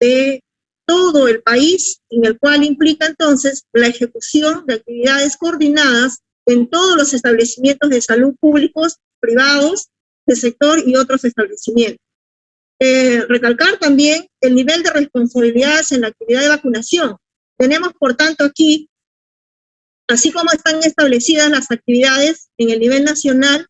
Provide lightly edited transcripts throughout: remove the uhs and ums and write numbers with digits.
de todo el país, en el cual implica entonces la ejecución de actividades coordinadas en todos los establecimientos de salud públicos, privados, del sector y otros establecimientos. Recalcar también el nivel de responsabilidades en la actividad de vacunación. Tenemos, por tanto, aquí, así como están establecidas las actividades en el nivel nacional,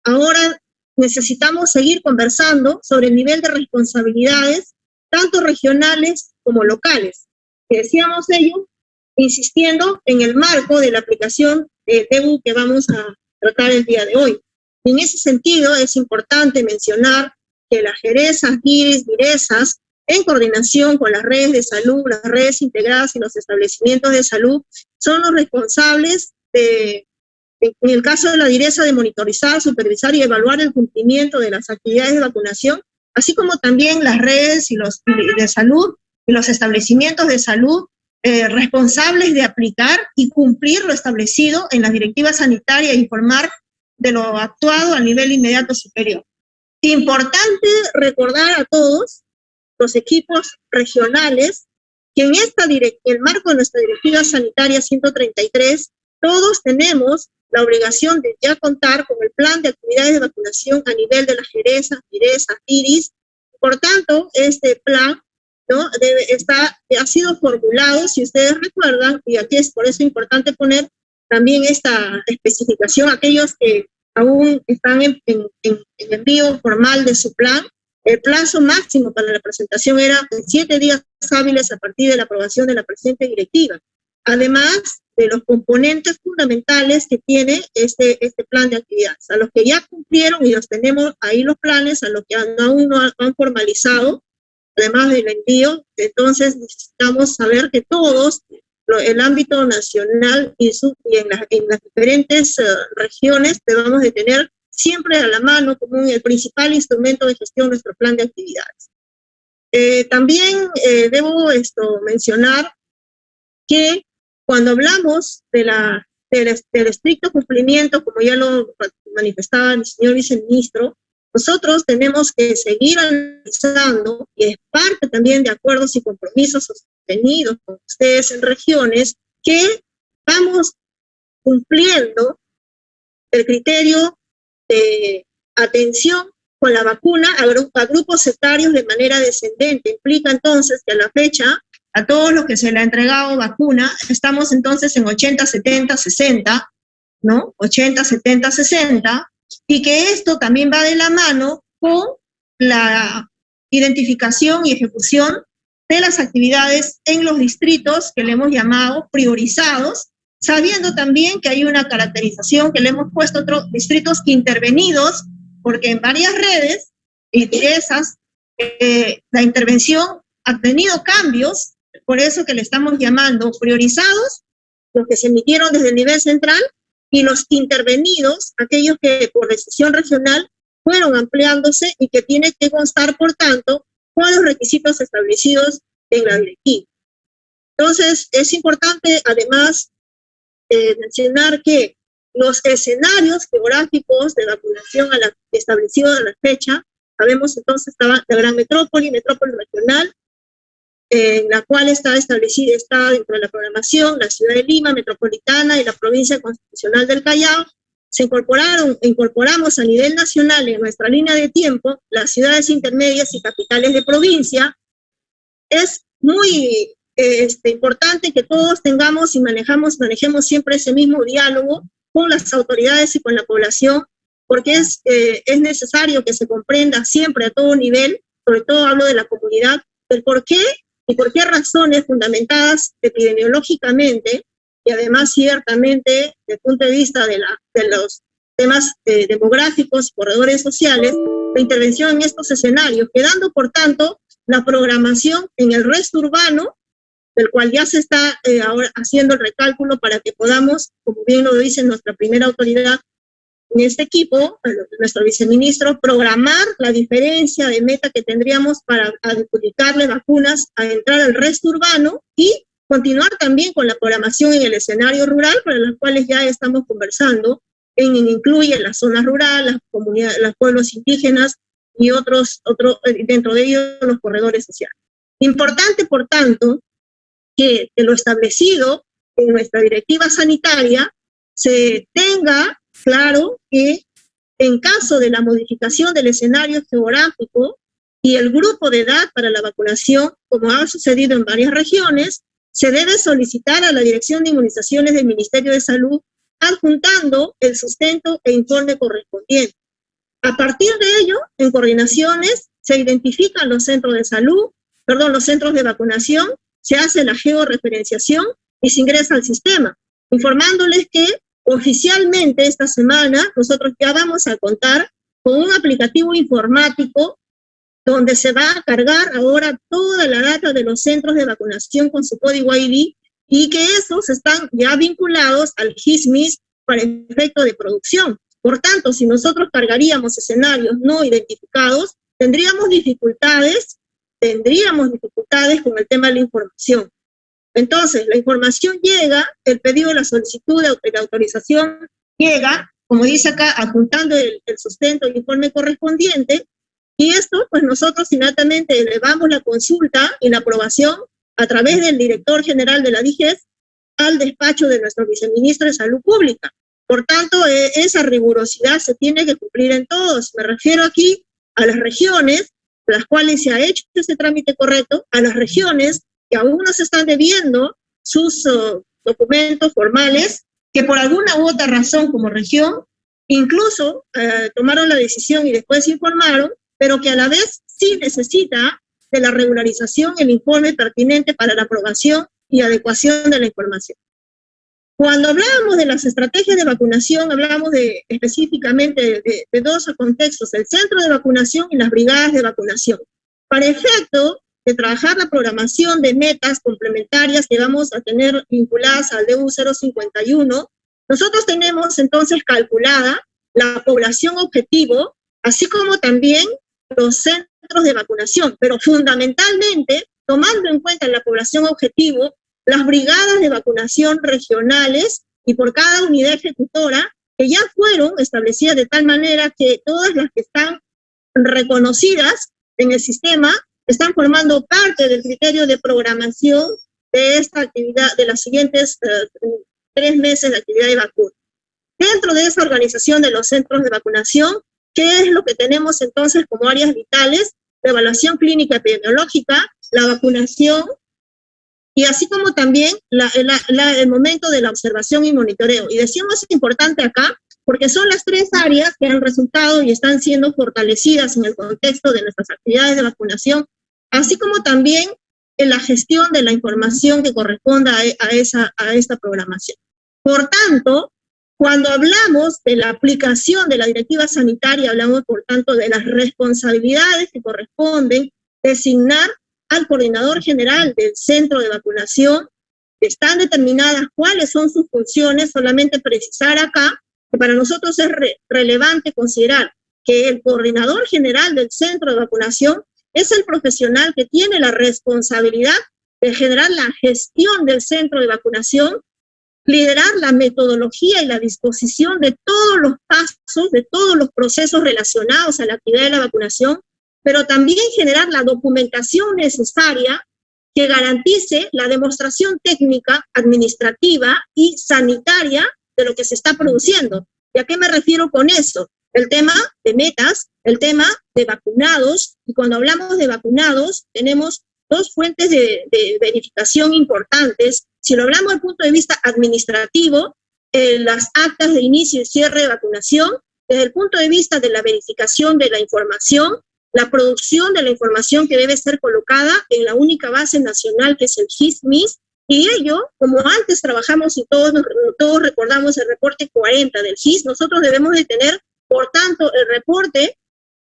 ahora necesitamos seguir conversando sobre el nivel de responsabilidades, tanto regionales como locales. Que decíamos ello, insistiendo en el marco de la aplicación de DEBU que vamos a tratar el día de hoy. Y en ese sentido es importante mencionar que las GERESAS, GIRIS, DIRESAS, en coordinación con las redes de salud, las redes integradas y los establecimientos de salud, son los responsables en el caso de la DIRESA, de monitorizar, supervisar y evaluar el cumplimiento de las actividades de vacunación, así como también las redes y los de salud y los establecimientos de salud responsables de aplicar y cumplir lo establecido en las directivas sanitarias e informar de lo actuado a nivel inmediato superior. Importante recordar a todos los equipos regionales que en el marco de nuestra directiva sanitaria 133, todos tenemos la obligación de ya contar con el plan de actividades de vacunación a nivel de las GERESAS, DIRESAS, IRIS. Por tanto, este plan, ¿no?, ha sido formulado, si ustedes recuerdan, y aquí es por eso importante poner también esta especificación, aquellos que aún están en envío formal de su plan. El plazo máximo para la presentación era 7 días hábiles a partir de la aprobación de la presente directiva, además de los componentes fundamentales que tiene este plan de actividades. A los que ya cumplieron, y los tenemos ahí los planes, a los que aún no han formalizado, además del envío, entonces necesitamos saber que todos, el ámbito nacional y en las diferentes regiones, debemos de tener siempre a la mano como el principal instrumento de gestión nuestro plan de actividades. También debo mencionar que cuando hablamos del estricto cumplimiento, como ya lo manifestaba el señor viceministro, nosotros tenemos que seguir analizando, y es parte también de acuerdos y compromisos sostenidos con ustedes en regiones, que vamos cumpliendo el criterio de atención con la vacuna a grupos etarios de manera descendente. Implica entonces que a la fecha, a todos los que se le ha entregado vacuna, estamos entonces en 80, 70, 60, ¿no? 80, 70, 60, y que esto también va de la mano con la identificación y ejecución de las actividades en los distritos que le hemos llamado priorizados, sabiendo también que hay una caracterización que le hemos puesto otros distritos intervenidos, porque en varias redes y DIRESAS la intervención ha tenido cambios, por eso que le estamos llamando priorizados, los que se emitieron desde el nivel central, y los intervenidos, aquellos que por decisión regional fueron ampliándose y que tiene que constar, por tanto, con los requisitos establecidos en la directiva. Entonces, es importante, además, mencionar que los escenarios geográficos de vacunación establecidos a la fecha, sabemos entonces estaba la gran metrópoli regional, en la cual está establecida, está dentro de la programación, la ciudad de Lima, metropolitana y la provincia constitucional del Callao. Incorporamos a nivel nacional en nuestra línea de tiempo las ciudades intermedias y capitales de provincia. Es muy importante que todos tengamos y manejemos siempre ese mismo diálogo con las autoridades y con la población, porque es necesario que se comprenda siempre a todo nivel, sobre todo hablo de la comunidad, el por qué y por qué razones fundamentadas epidemiológicamente y además ciertamente desde el punto de vista de los temas demográficos y corredores sociales, la intervención en estos escenarios, quedando por tanto la programación en el resto urbano, del cual ya se está ahora haciendo el recálculo para que podamos, como bien lo dice nuestra primera autoridad en este equipo, nuestro viceministro, programar la diferencia de meta que tendríamos para adjudicarle vacunas a entrar al resto urbano y continuar también con la programación en el escenario rural, para las cuales ya estamos conversando, incluye las zonas rurales, las comunidades, los pueblos indígenas y dentro de ellos los corredores sociales. Importante, por tanto, que de lo establecido en nuestra directiva sanitaria se tenga claro que en caso de la modificación del escenario geográfico y el grupo de edad para la vacunación, como ha sucedido en varias regiones, se debe solicitar a la Dirección de Inmunizaciones del Ministerio de Salud adjuntando el sustento e informe correspondiente. A partir de ello, en coordinaciones, se identifican los centros de salud, los centros de vacunación, se hace la georreferenciación y se ingresa al sistema, informándoles que oficialmente esta semana nosotros ya vamos a contar con un aplicativo informático donde se va a cargar ahora toda la data de los centros de vacunación con su código ID y que esos están ya vinculados al GISMIS para efecto de producción. Por tanto, si nosotros cargaríamos escenarios no identificados, tendríamos dificultades con el tema de la información. Entonces, la información llega, el pedido de la solicitud de autorización llega, como dice acá, adjuntando el sustento y el informe correspondiente, y esto, pues nosotros inmediatamente elevamos la consulta y la aprobación a través del director general de la DIGES al despacho de nuestro viceministro de Salud Pública. Por tanto, esa rigurosidad se tiene que cumplir en todos. Me refiero aquí a las regiones, las cuales se ha hecho ese trámite correcto, a las regiones que aún no se están debiendo sus documentos formales, que por alguna u otra razón como región, incluso tomaron la decisión y después informaron, pero que a la vez sí necesita de la regularización el informe pertinente para la aprobación y adecuación de la información. Cuando hablamos de las estrategias de vacunación, hablamos específicamente de dos contextos, el centro de vacunación y las brigadas de vacunación. Para efecto de trabajar la programación de metas complementarias que vamos a tener vinculadas al DU 051, nosotros tenemos entonces calculada la población objetivo, así como también los centros de vacunación, pero fundamentalmente, tomando en cuenta la población objetivo, las brigadas de vacunación regionales y por cada unidad ejecutora que ya fueron establecidas de tal manera que todas las que están reconocidas en el sistema están formando parte del criterio de programación de esta actividad, de las siguientes 3 meses de actividad de vacuna. Dentro de esa organización de los centros de vacunación, ¿qué es lo que tenemos entonces como áreas vitales? La evaluación clínica epidemiológica, la vacunación, y así como también el momento de la observación y monitoreo. Y decimos importante acá, porque son las 3 áreas que han resultado y están siendo fortalecidas en el contexto de nuestras actividades de vacunación, así como también en la gestión de la información que corresponda a esta programación. Por tanto, cuando hablamos de la aplicación de la directiva sanitaria, hablamos, por tanto, de las responsabilidades que corresponden designar al coordinador general del centro de vacunación. Están determinadas cuáles son sus funciones, solamente precisar acá que para nosotros es relevante considerar que el coordinador general del centro de vacunación es el profesional que tiene la responsabilidad de generar la gestión del centro de vacunación, liderar la metodología y la disposición de todos los pasos, de todos los procesos relacionados a la actividad de la vacunación, pero también generar la documentación necesaria que garantice la demostración técnica, administrativa y sanitaria de lo que se está produciendo. ¿Y a qué me refiero con eso? El tema de metas, el tema de vacunados, y cuando hablamos de vacunados tenemos 2 fuentes de verificación importantes. Si lo hablamos desde el punto de vista administrativo, las actas de inicio y cierre de vacunación, desde el punto de vista de la verificación de la información, la producción de la información que debe ser colocada en la única base nacional que es el GISMIS, y ello, como antes trabajamos y todos recordamos el reporte 40 del GIS, nosotros debemos de tener, por tanto, el reporte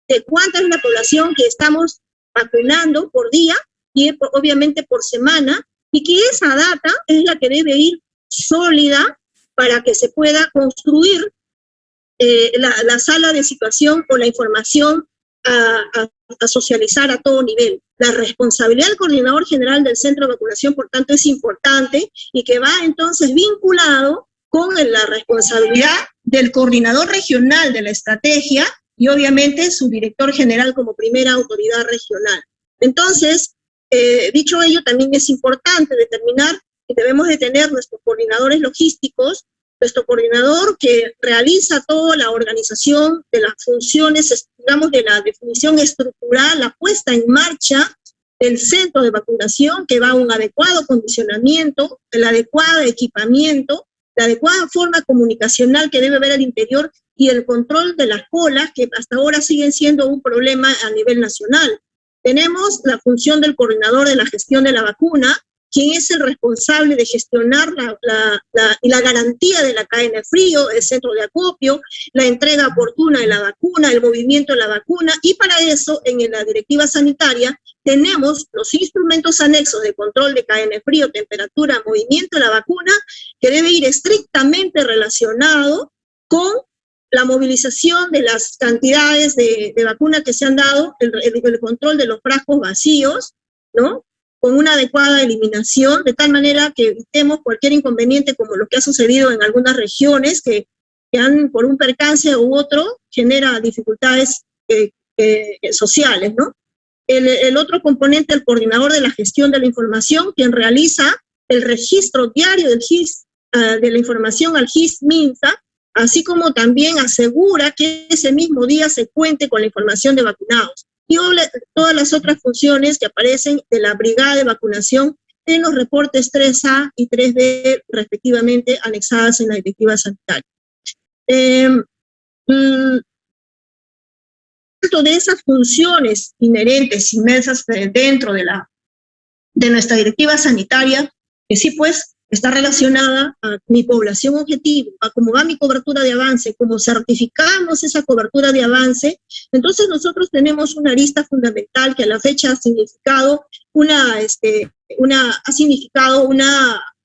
de cuánta es la población que estamos vacunando por día y obviamente por semana, y que esa data es la que debe ir sólida para que se pueda construir la sala de situación o la información a socializar a todo nivel. La responsabilidad del coordinador general del centro de vacunación, por tanto, es importante y que va entonces vinculado con la responsabilidad del coordinador regional de la estrategia y obviamente su director general como primera autoridad regional. Entonces, Dicho ello, también es importante determinar que debemos de tener nuestros coordinadores logísticos, nuestro coordinador que realiza toda la organización de las funciones, digamos, de la definición estructural, la puesta en marcha del centro de vacunación, que va a un adecuado condicionamiento, el adecuado equipamiento, la adecuada forma comunicacional que debe haber al interior y el control de las colas, que hasta ahora siguen siendo un problema a nivel nacional. Tenemos la función del coordinador de la gestión de la vacuna, quien es el responsable de gestionar la garantía de la cadena de frío, el centro de acopio, la entrega oportuna de la vacuna, el movimiento de la vacuna, y para eso, en la directiva sanitaria, tenemos los instrumentos anexos de control de cadena de frío, temperatura, movimiento de la vacuna, que debe ir estrictamente relacionado con la movilización de las cantidades de vacuna que se han dado, el control de los frascos vacíos, ¿no?, con una adecuada eliminación, de tal manera que evitemos cualquier inconveniente como lo que ha sucedido en algunas regiones que han, por un percance u otro, genera dificultades sociales, ¿no? El otro componente, el coordinador de la gestión de la información, quien realiza el registro diario del GIS, de la información al GIS-MINSA, así como también asegura que ese mismo día se cuente con la información de vacunados. Y todas las otras funciones que aparecen de la brigada de vacunación en los reportes 3A y 3B, respectivamente, anexadas en la directiva sanitaria. Dentro de esas funciones inherentes, inmensas dentro de nuestra directiva sanitaria, que sí, pues, está relacionada a mi población objetivo, a cómo va mi cobertura de avance, cómo certificamos esa cobertura de avance. Entonces nosotros tenemos una arista fundamental que a la fecha ha significado una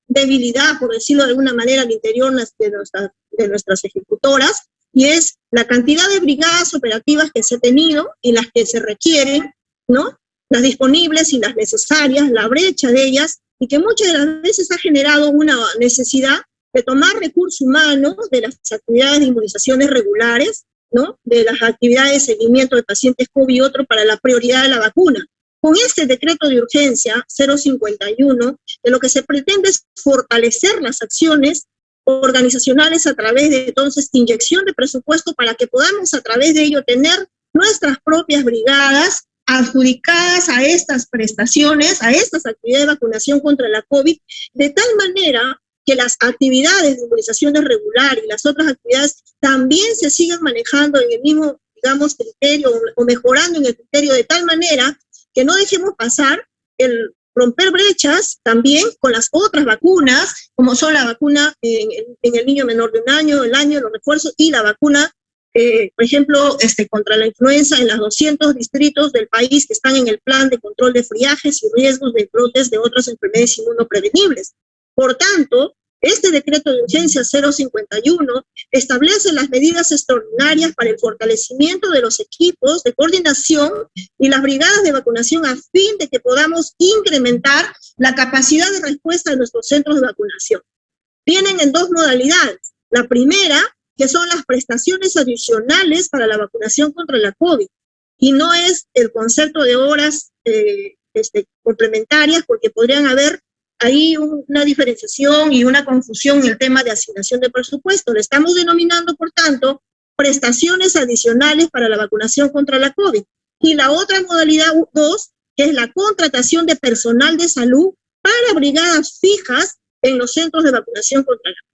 debilidad, por decirlo de alguna manera, al interior de nuestras ejecutoras, y es la cantidad de brigadas operativas que se ha tenido y las que se requieren, ¿no?, las disponibles y las necesarias, la brecha de ellas, y que muchas de las veces ha generado una necesidad de tomar recursos humanos de las actividades de inmunizaciones regulares, ¿no?, de las actividades de seguimiento de pacientes COVID y otro para la prioridad de la vacuna. Con este decreto de urgencia 051, de lo que se pretende es fortalecer las acciones organizacionales a través de, entonces, inyección de presupuesto para que podamos a través de ello tener nuestras propias brigadas adjudicadas a estas prestaciones, a estas actividades de vacunación contra la COVID, de tal manera que las actividades de inmunizaciones regular y las otras actividades también se sigan manejando en el mismo, digamos, criterio o mejorando en el criterio, de tal manera que no dejemos pasar el romper brechas también con las otras vacunas, como son la vacuna en el niño menor de un año, los refuerzos, y la vacuna por ejemplo, contra la influenza en los 200 distritos del país que están en el plan de control de friajes y riesgos de brotes de otras enfermedades inmunoprevenibles. Por tanto, este decreto de urgencia 051 establece las medidas extraordinarias para el fortalecimiento de los equipos de coordinación y las brigadas de vacunación a fin de que podamos incrementar la capacidad de respuesta de nuestros centros de vacunación. Vienen en dos modalidades. La primera, que son las prestaciones adicionales para la vacunación contra la COVID, y no es el concepto de horas complementarias, porque podrían haber ahí una diferenciación y una confusión en el tema de asignación de presupuesto. Le estamos denominando, por tanto, prestaciones adicionales para la vacunación contra la COVID. Y la otra modalidad 2, que es la contratación de personal de salud para brigadas fijas en los centros de vacunación contra la COVID.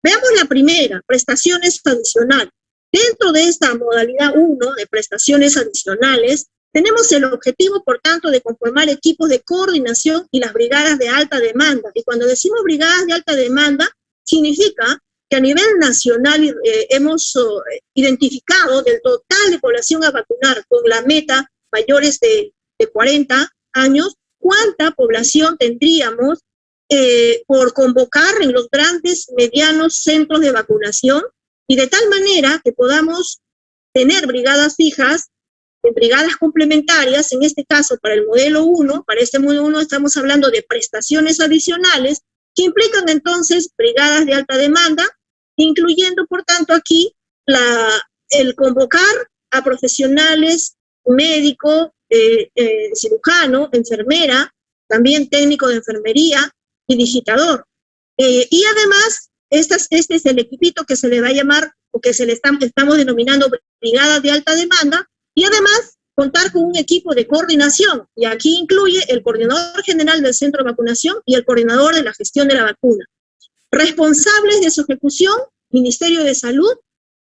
Veamos la primera, prestaciones adicionales. Dentro de esta modalidad 1 de prestaciones adicionales, tenemos el objetivo, por tanto, de conformar equipos de coordinación y las brigadas de alta demanda. Y cuando decimos brigadas de alta demanda, significa que a nivel nacional hemos identificado del total de población a vacunar con la meta mayores de 40 años, cuánta población tendríamos por convocar en los grandes, medianos centros de vacunación, y de tal manera que podamos tener brigadas fijas, brigadas complementarias. En este caso, para el modelo 1, para este modelo 1 estamos hablando de prestaciones adicionales, que implican entonces brigadas de alta demanda, incluyendo, por tanto, aquí el convocar a profesionales, médicos, cirujano, enfermera, también técnico de enfermería y digitador. Y además, este es el equipito que se le va a llamar, o que estamos denominando brigada de alta demanda, y además contar con un equipo de coordinación, y aquí incluye el coordinador general del centro de vacunación y el coordinador de la gestión de la vacuna. Responsables de su ejecución, Ministerio de Salud,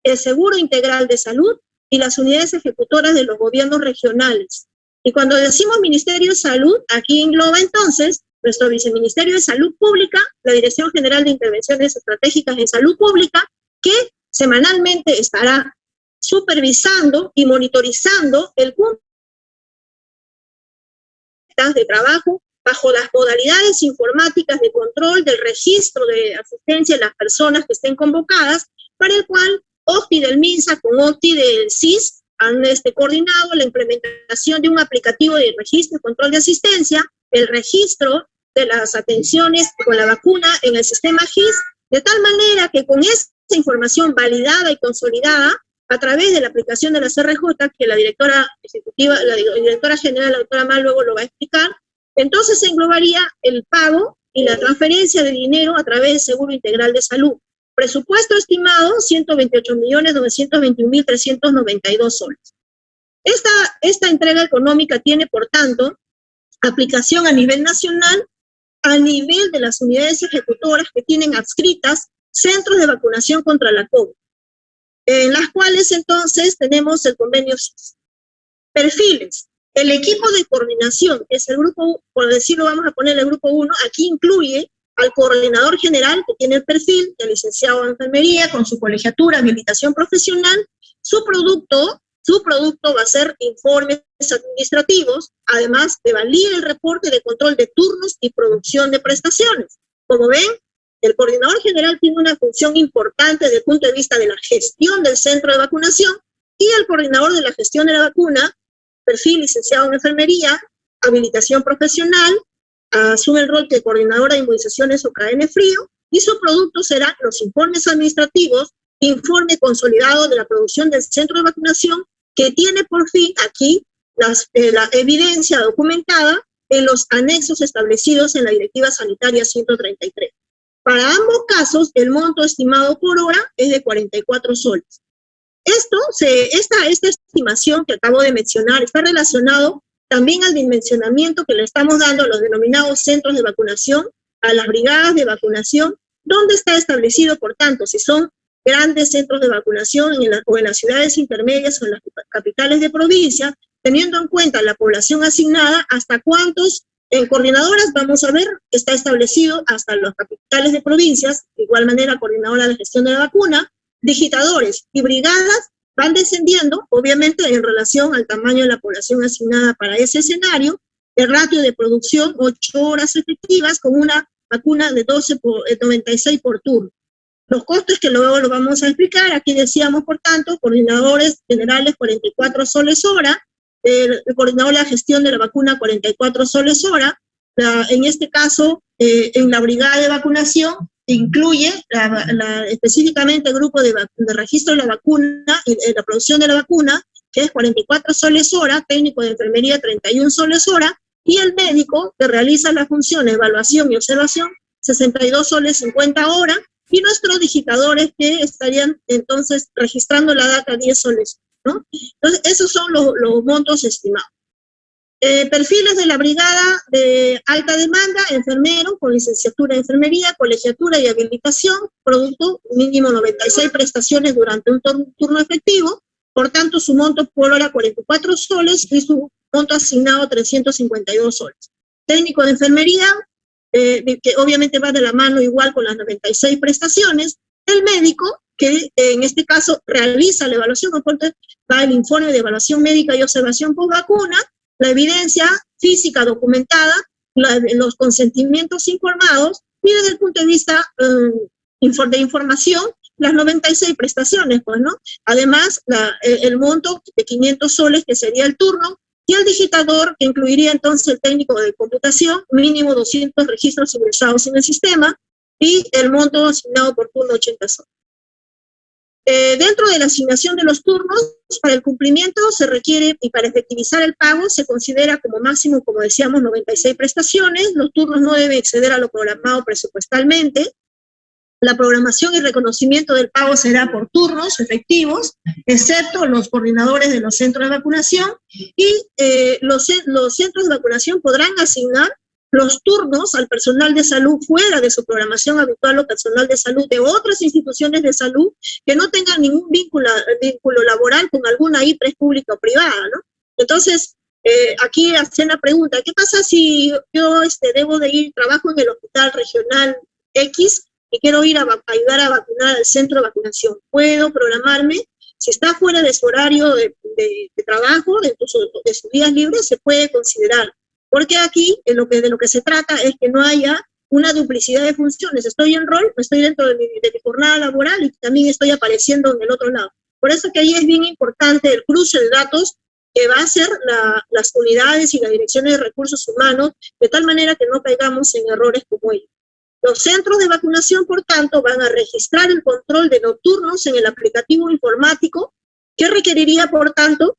el Seguro Integral de Salud y las unidades ejecutoras de los gobiernos regionales. Y cuando decimos Ministerio de Salud, aquí engloba entonces nuestro Viceministerio de Salud Pública, la Dirección General de Intervenciones Estratégicas en Salud Pública, que semanalmente estará supervisando y monitorizando el cumplimiento de trabajo bajo las modalidades informáticas de control del registro de asistencia de las personas que estén convocadas, para el cual OCTI del MINSA con OCTI del CIS han coordinado la implementación de un aplicativo de registro y control de asistencia, el registro de las atenciones con la vacuna en el sistema GIS, de tal manera que con esta información validada y consolidada a través de la aplicación de la CRJ, que la directora ejecutiva, la directora general, la doctora Mal, luego lo va a explicar, entonces se englobaría el pago y la transferencia de dinero a través del Seguro Integral de Salud. Presupuesto estimado, 128.921.392 soles. Esta entrega económica tiene, por tanto, aplicación a nivel nacional, a nivel de las unidades ejecutoras que tienen adscritas centros de vacunación contra la COVID, en las cuales entonces tenemos el convenio CIS. Perfiles. El equipo de coordinación, que es el grupo, por decirlo, vamos a poner el grupo 1, aquí incluye al coordinador general, que tiene el perfil de licenciado en enfermería, con su colegiatura, habilitación profesional. Su producto va a ser informes administrativos, además de validar el reporte de control de turnos y producción de prestaciones. Como ven, el coordinador general tiene una función importante desde el punto de vista de la gestión del centro de vacunación, y el coordinador de la gestión de la vacuna, perfil licenciado en enfermería, habilitación profesional, asume el rol de coordinadora de inmunizaciones o cadena frío, y su producto será los informes administrativos, informe consolidado de la producción del centro de vacunación, que tiene por fin aquí la evidencia documentada en los anexos establecidos en la Directiva Sanitaria 133. Para ambos casos, el monto estimado por hora es de 44 soles. Esta estimación que acabo de mencionar está relacionado también al dimensionamiento que le estamos dando a los denominados centros de vacunación, a las brigadas de vacunación, donde está establecido, por tanto, si son grandes centros de vacunación o en las ciudades intermedias o en las capitales de provincia, teniendo en cuenta la población asignada, hasta cuántos coordinadoras, vamos a ver, está establecido hasta las capitales de provincias, de igual manera coordinadora de gestión de la vacuna, digitadores y brigadas van descendiendo, obviamente en relación al tamaño de la población asignada para ese escenario, el ratio de producción 8 horas efectivas con una vacuna de 96 por turno. Los costos que luego lo vamos a explicar, aquí decíamos, por tanto, coordinadores generales 44 soles hora, el coordinador de la gestión de la vacuna 44 soles hora, en este caso, en la brigada de vacunación, incluye específicamente el grupo de registro de la vacuna y la producción de la vacuna, que es 44 soles hora, técnico de enfermería 31 soles hora, y el médico que realiza las funciones evaluación y observación 62 soles 50 horas, y nuestros digitadores que estarían entonces registrando la data 10 soles, ¿no? Entonces, esos son los montos estimados. Perfiles de la brigada de alta demanda, enfermero con licenciatura en enfermería, colegiatura y habilitación, producto mínimo 96 prestaciones durante un turno efectivo, por tanto su monto por hora 44 soles y su monto asignado 352 soles. Técnico de enfermería, que obviamente va de la mano igual con las 96 prestaciones. El médico, que en este caso realiza la evaluación, va el informe de evaluación médica y observación por vacuna, la evidencia física documentada, los consentimientos informados, y desde el punto de vista de información, las 96 prestaciones, pues, ¿no? Además, el monto de 500 soles, que sería el turno, y el digitador, que incluiría entonces el técnico de computación, mínimo 200 registros ingresados en el sistema, y el monto asignado por turno 80 soles. Dentro de la asignación de los turnos, para el cumplimiento se requiere, y para efectivizar el pago, se considera como máximo, como decíamos, 96 prestaciones. Los turnos no deben exceder a lo programado presupuestalmente. La programación y reconocimiento del pago será por turnos efectivos, excepto los coordinadores de los centros de vacunación, y los centros de vacunación podrán asignar los turnos al personal de salud fuera de su programación habitual o personal de salud de otras instituciones de salud que no tengan ningún vínculo laboral con alguna IPRES pública o privada, ¿no? Entonces, aquí hacen la pregunta, ¿qué pasa si yo debo de ir, trabajo en el hospital regional X y quiero ir a ayudar a vacunar al centro de vacunación? ¿Puedo programarme? Si está fuera de su horario de trabajo, de sus días libres, se puede considerar. Porque aquí de lo que se trata es que no haya una duplicidad de funciones. Estoy en rol, estoy dentro de mi jornada laboral y también estoy apareciendo en el otro lado. Por eso que ahí es bien importante el cruce de datos que va a hacer las unidades y las direcciones de recursos humanos, de tal manera que no caigamos en errores como ellos. Los centros de vacunación, por tanto, van a registrar el control de nocturnos en el aplicativo informático, que requeriría, por tanto,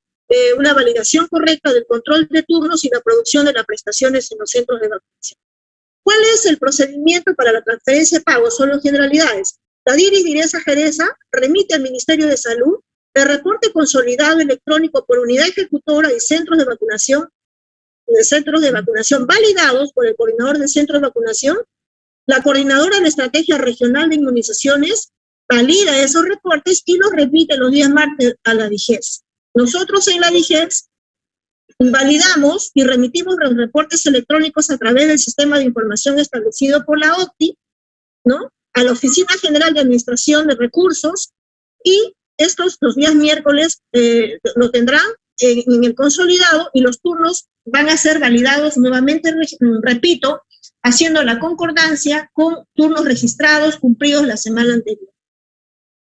una validación correcta del control de turnos y la producción de las prestaciones en los centros de vacunación. ¿Cuál es el procedimiento para la transferencia de pagos? Son las generalidades. La DIRIS Direza Gereza remite al Ministerio de Salud el reporte consolidado electrónico por unidad ejecutora y centros de vacunación validados por el coordinador del centro de vacunación. La coordinadora de la estrategia regional de inmunizaciones valida esos reportes y los repite los días martes a la DIGES. Nosotros en la DIGES validamos y remitimos los reportes electrónicos a través del sistema de información establecido por la OCTI, ¿no?, a la Oficina General de Administración de Recursos, y estos los días miércoles lo tendrán en el consolidado, y los turnos van a ser validados nuevamente, repito, haciendo la concordancia con turnos registrados cumplidos la semana anterior.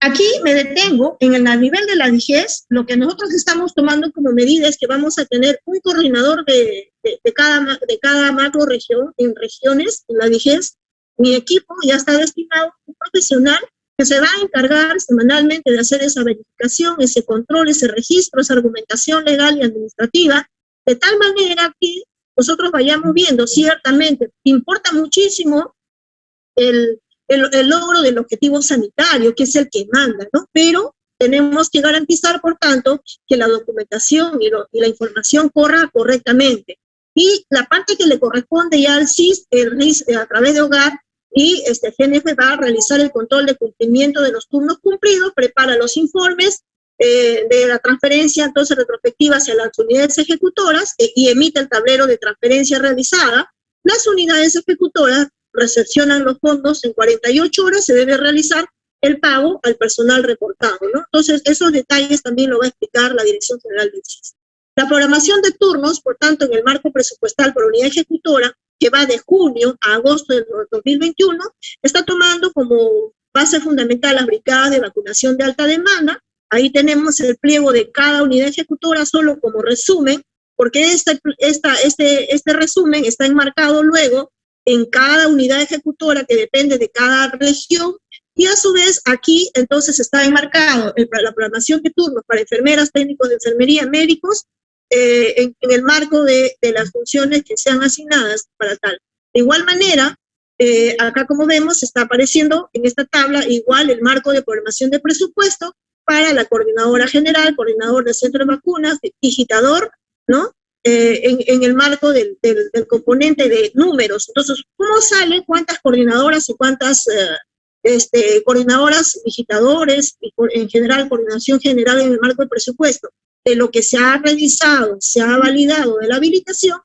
Aquí me detengo en el nivel de la DIGES. Lo que nosotros estamos tomando como medida es que vamos a tener un coordinador de cada macro región, en regiones, en la DIGES. Mi equipo ya está destinado, un profesional que se va a encargar semanalmente de hacer esa verificación, ese control, ese registro, esa argumentación legal y administrativa, de tal manera que nosotros vayamos viendo. Ciertamente importa muchísimo el logro del objetivo sanitario, que es el que manda, ¿no? Pero tenemos que garantizar, por tanto, que la documentación y la información corra correctamente. Y la parte que le corresponde ya al CIS, el RIS, a través de Hogar, y GNF va a realizar el control de cumplimiento de los turnos cumplidos, prepara los informes de la transferencia, entonces retrospectiva hacia las unidades ejecutoras, y emite el tablero de transferencia realizada. Las unidades ejecutoras recepcionan los fondos en 48 horas, se debe realizar el pago al personal reportado, ¿no? Entonces, esos detalles también lo va a explicar la Dirección General de CIS. La programación de turnos, por tanto, en el marco presupuestal por unidad ejecutora, que va de junio a agosto del 2021, está tomando como base fundamental las brigadas de vacunación de alta demanda. Ahí tenemos el pliego de cada unidad ejecutora solo como resumen, porque este resumen está enmarcado luego en cada unidad ejecutora que depende de cada región, y a su vez aquí entonces está enmarcado la programación de turnos para enfermeras, técnicos de enfermería, médicos, en el marco de las funciones que sean asignadas para tal. De igual manera, acá como vemos está apareciendo en esta tabla igual el marco de programación de presupuesto para la coordinadora general, coordinador del centro de vacunas, digitador, ¿no?, en el marco del componente de números. Entonces, ¿cómo sale cuántas coordinadoras y cuántas coordinadoras, digitadores, y en general coordinación general en el marco del presupuesto? De lo que se ha revisado, se ha validado de la habilitación,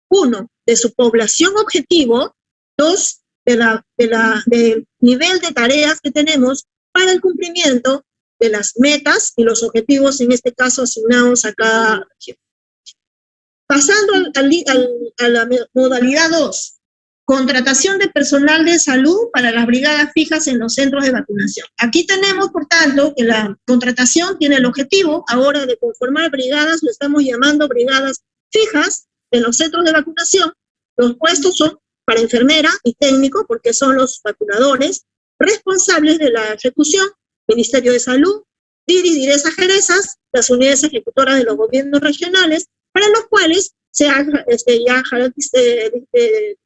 1, de su población objetivo, 2, del nivel de tareas que tenemos para el cumplimiento de las metas y los objetivos, en este caso asignados a cada región. Pasando a la modalidad 2, contratación de personal de salud para las brigadas fijas en los centros de vacunación. Aquí tenemos, por tanto, que la contratación tiene el objetivo ahora de conformar brigadas, lo estamos llamando brigadas fijas en los centros de vacunación. Los puestos son para enfermera y técnico, porque son los vacunadores responsables de la ejecución, Ministerio de Salud, DIRIS, DIRESA, GERESAS, las unidades ejecutoras de los gobiernos regionales, para los cuales se ha ya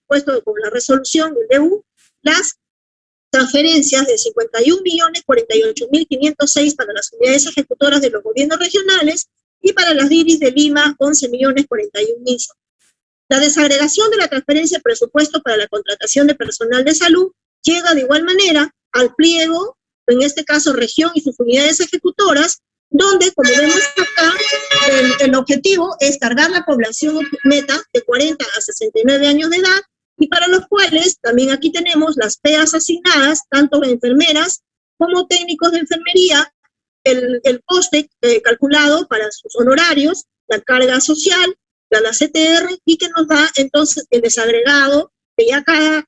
puesto con la resolución del DEU las transferencias de 51.048.506 para las unidades ejecutoras de los gobiernos regionales y para las DIRIS de Lima 11.041.000. La desagregación de la transferencia de presupuesto para la contratación de personal de salud llega de igual manera al pliego, en este caso región y sus unidades ejecutoras, donde, como vemos acá, el objetivo es cargar la población meta de 40 a 69 años de edad, y para los cuales también aquí tenemos las PEAs asignadas, tanto de enfermeras como técnicos de enfermería, el coste calculado para sus honorarios, la carga social, la CTR, y que nos da entonces el desagregado que ya cada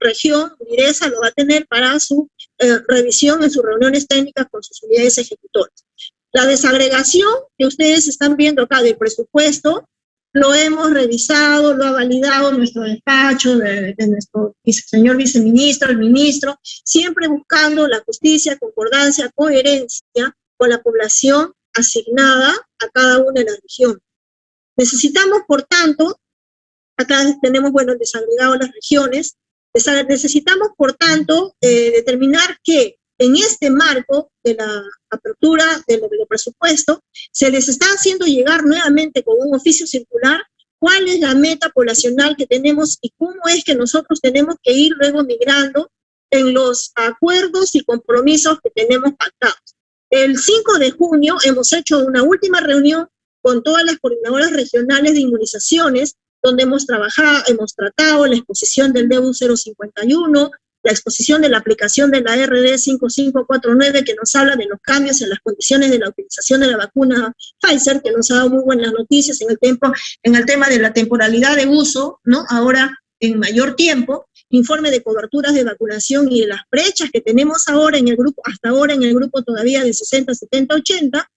región, DIRESA, lo va a tener para su revisión en sus reuniones técnicas con sus unidades ejecutoras. La desagregación que ustedes están viendo acá del presupuesto, lo hemos revisado, lo ha validado nuestro despacho, de nuestro señor viceministro, el ministro, siempre buscando la justicia, concordancia, coherencia con la población asignada a cada una de las regiones. Necesitamos, por tanto, acá tenemos, bueno, el desagregado de las regiones, necesitamos, por tanto, determinar que en este marco de la apertura del presupuesto, se les está haciendo llegar nuevamente con un oficio circular cuál es la meta poblacional que tenemos y cómo es que nosotros tenemos que ir luego migrando en los acuerdos y compromisos que tenemos pactados. El 5 de junio hemos hecho una última reunión con todas las coordinadoras regionales de inmunizaciones, donde hemos tratado la exposición del DEU 051, la exposición de la aplicación de la RD 5549, que nos habla de los cambios en las condiciones de la utilización de la vacuna Pfizer, que nos ha dado muy buenas noticias en el tema de la temporalidad de uso, ¿no? Ahora en mayor tiempo, informe de coberturas de vacunación y de las brechas que tenemos ahora en el grupo, hasta ahora en el grupo todavía de 60, 70, 80,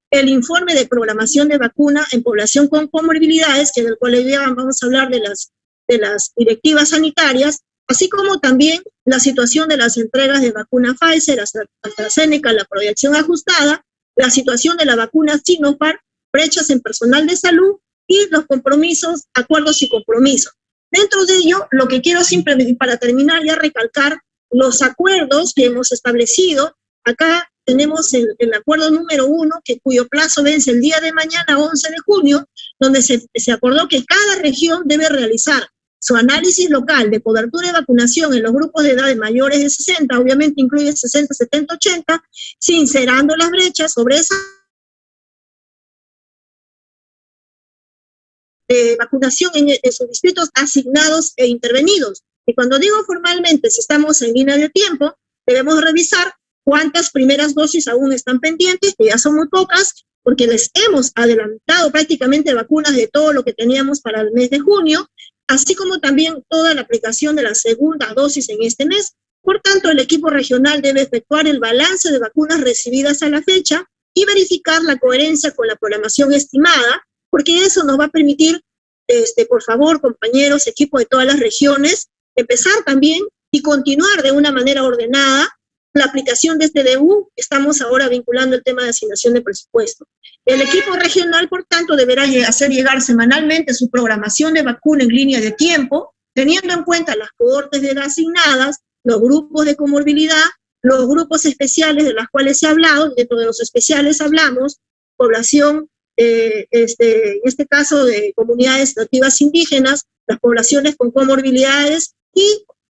el informe de programación de vacuna en población con comorbilidades, que del cual ya vamos a hablar de las directivas sanitarias, así como también la situación de las entregas de vacuna Pfizer, AstraZeneca, la proyección ajustada, la situación de la vacuna Sinopharm, brechas en personal de salud y los compromisos, acuerdos y compromisos. Dentro de ello, lo que quiero simplemente, para terminar, ya recalcar los acuerdos que hemos establecido. Acá tenemos el acuerdo número 1, cuyo plazo vence el día de mañana, 11 de junio, donde se acordó que cada región debe realizar su análisis local de cobertura de vacunación en los grupos de edad de mayores de 60, obviamente incluye 60, 70, 80, sincerando las brechas sobre esa vacunación en sus distritos asignados e intervenidos. Y cuando digo formalmente, si estamos en línea de tiempo, debemos revisar cuántas primeras dosis aún están pendientes, que ya son muy pocas, porque les hemos adelantado prácticamente vacunas de todo lo que teníamos para el mes de junio, así como también toda la aplicación de la segunda dosis en este mes. Por tanto, el equipo regional debe efectuar el balance de vacunas recibidas a la fecha y verificar la coherencia con la programación estimada, porque eso nos va a permitir, por favor, compañeros, equipo de todas las regiones, empezar también y continuar de una manera ordenada la aplicación de este DEU. Estamos ahora vinculando el tema de asignación de presupuesto. El equipo regional, por tanto, deberá hacer llegar semanalmente su programación de vacuna en línea de tiempo, teniendo en cuenta las cohortes de edad asignadas, los grupos de comorbilidad, los grupos especiales de los cuales se ha hablado. Dentro de los especiales hablamos población, en este caso de comunidades nativas indígenas, las poblaciones con comorbilidades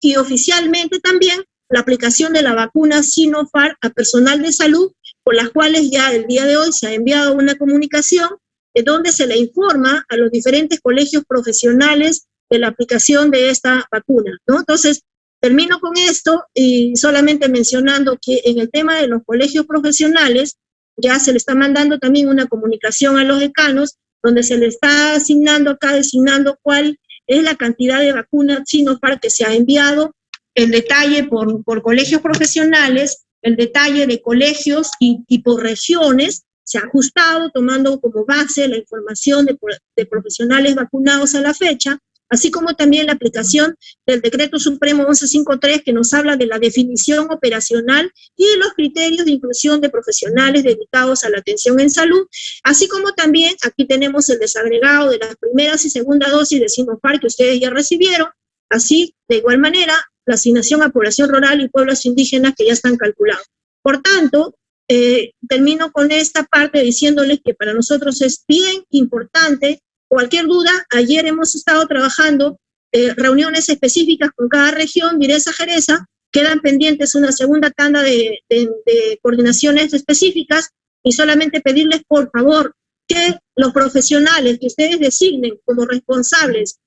y oficialmente también la aplicación de la vacuna Sinopharm a personal de salud, por las cuales ya el día de hoy se ha enviado una comunicación en donde se le informa a los diferentes colegios profesionales de la aplicación de esta vacuna, ¿no? Entonces, termino con esto y solamente mencionando que en el tema de los colegios profesionales ya se le está mandando también una comunicación a los decanos, donde se le está asignando acá, designando cuál es la cantidad de vacunas Sinopharm que se ha enviado, el detalle por colegios profesionales, el detalle de colegios y por regiones, se ha ajustado tomando como base la información de profesionales vacunados a la fecha, así como también la aplicación del Decreto Supremo 1153, que nos habla de la definición operacional y de los criterios de inclusión de profesionales dedicados a la atención en salud, así como también aquí tenemos el desagregado de las primeras y segundas dosis de Sinopharm que ustedes ya recibieron, así de igual manera la asignación a población rural y pueblos indígenas que ya están calculados. Por tanto, termino con esta parte diciéndoles que para nosotros es bien importante. Cualquier duda, ayer hemos estado trabajando reuniones específicas con cada región, Direza, Jereza, quedan pendientes una segunda tanda de coordinaciones específicas, y solamente pedirles por favor que los profesionales que ustedes designen como responsables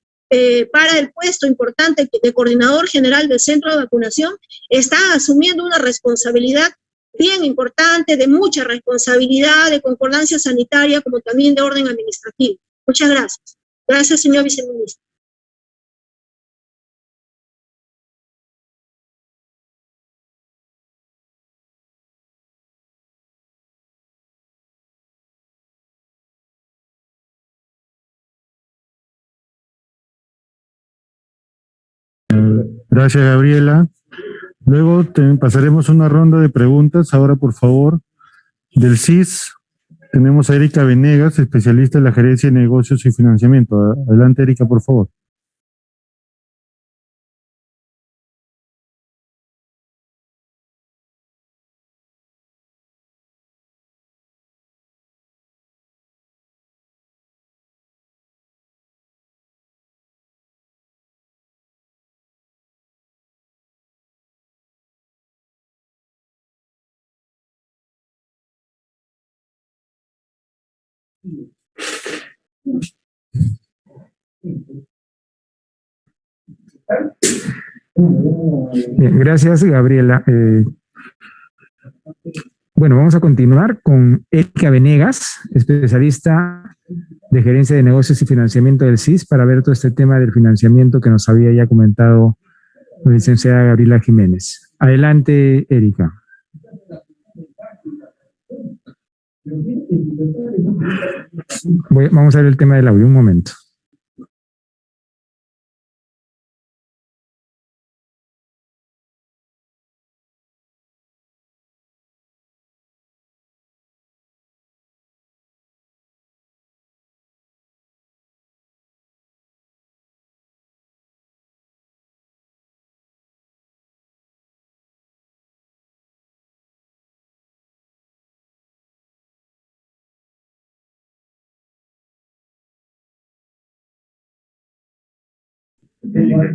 para el puesto importante de coordinador general del centro de vacunación está asumiendo una responsabilidad bien importante, de mucha responsabilidad, de concordancia sanitaria, como también de orden administrativo. Muchas gracias. Gracias, señor viceministro. Gracias, Gabriela. Luego pasaremos una ronda de preguntas. Ahora, por favor, del CIS, tenemos a Erika Venegas, especialista en la gerencia de negocios y financiamiento. Adelante, Erika, por favor. Bien, gracias, Gabriela. Bueno, vamos a continuar con Erika Venegas, especialista de gerencia de negocios y financiamiento del CIS, para ver todo este tema del financiamiento que nos había ya comentado la licenciada Gabriela Jiménez. Adelante, Erika. Vamos a ver el tema del audio, un momento.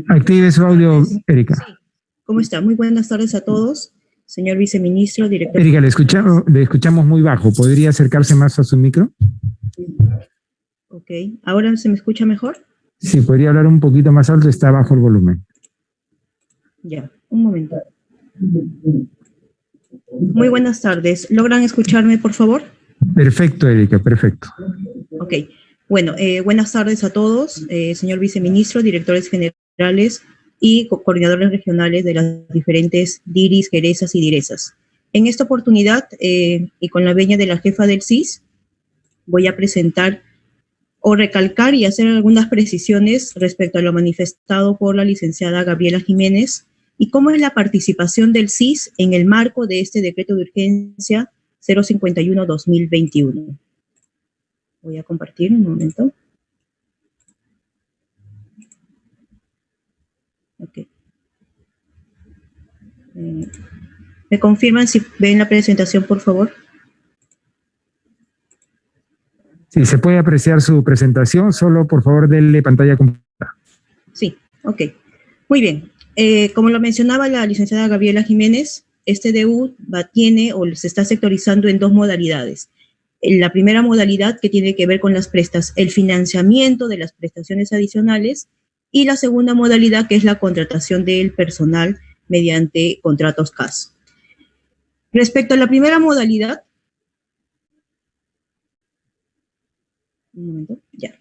Active su audio, Erika. Sí. ¿Cómo está? Muy buenas tardes a todos. Señor viceministro, director. Erika, le escuchamos muy bajo. ¿Podría acercarse más a su micro? Ok. ¿Ahora se me escucha mejor? Sí, podría hablar un poquito más alto, está bajo el volumen. Ya, un momento. Muy buenas tardes. ¿Logran escucharme, por favor? Perfecto, Erika, perfecto. Ok. Bueno, buenas tardes a todos, señor viceministro, directores generales y coordinadores regionales de las diferentes DIRIS, Jerezas y Direzas. En esta oportunidad, y con la venia de la jefa del CIS, voy a presentar o recalcar y hacer algunas precisiones respecto a lo manifestado por la licenciada Gabriela Jiménez y cómo es la participación del CIS en el marco de este decreto de urgencia 051-2021. Voy a compartir un momento. Ok. ¿Me confirman si ven la presentación, por favor? Sí, se puede apreciar su presentación, solo por favor denle pantalla completa. Sí, ok. Muy bien. Como lo mencionaba la licenciada Gabriela Jiménez, este DU tiene o se está sectorizando en dos modalidades. La primera modalidad que tiene que ver con las el financiamiento de las prestaciones adicionales, y la segunda modalidad que es la contratación del personal mediante contratos CAS. Respecto a la primera modalidad, un momento, ya.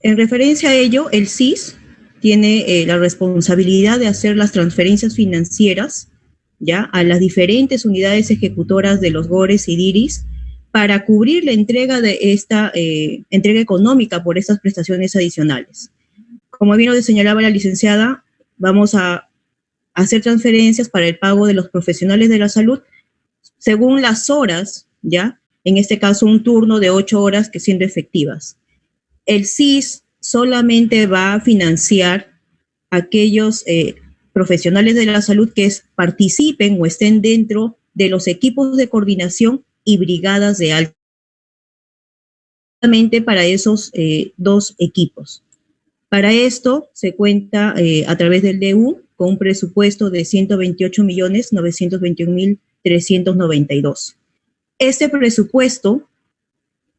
En referencia a ello, el CIS tiene la responsabilidad de hacer las transferencias financieras ya a las diferentes unidades ejecutoras de los GORES y DIRIS para cubrir la entrega de esta entrega económica por estas prestaciones adicionales. como bien lo señalaba la licenciada, vamos a hacer transferencias para el pago de los profesionales de la salud según las horas, ¿ya? En este caso, un turno de 8 horas que siendo efectivas. El SIS solamente va a financiar aquellos profesionales de la salud que participen o estén dentro de los equipos de coordinación y brigadas de alta. Para esos 2 equipos. Para esto se cuenta a través del DU con un presupuesto de 128.921.392. Este presupuesto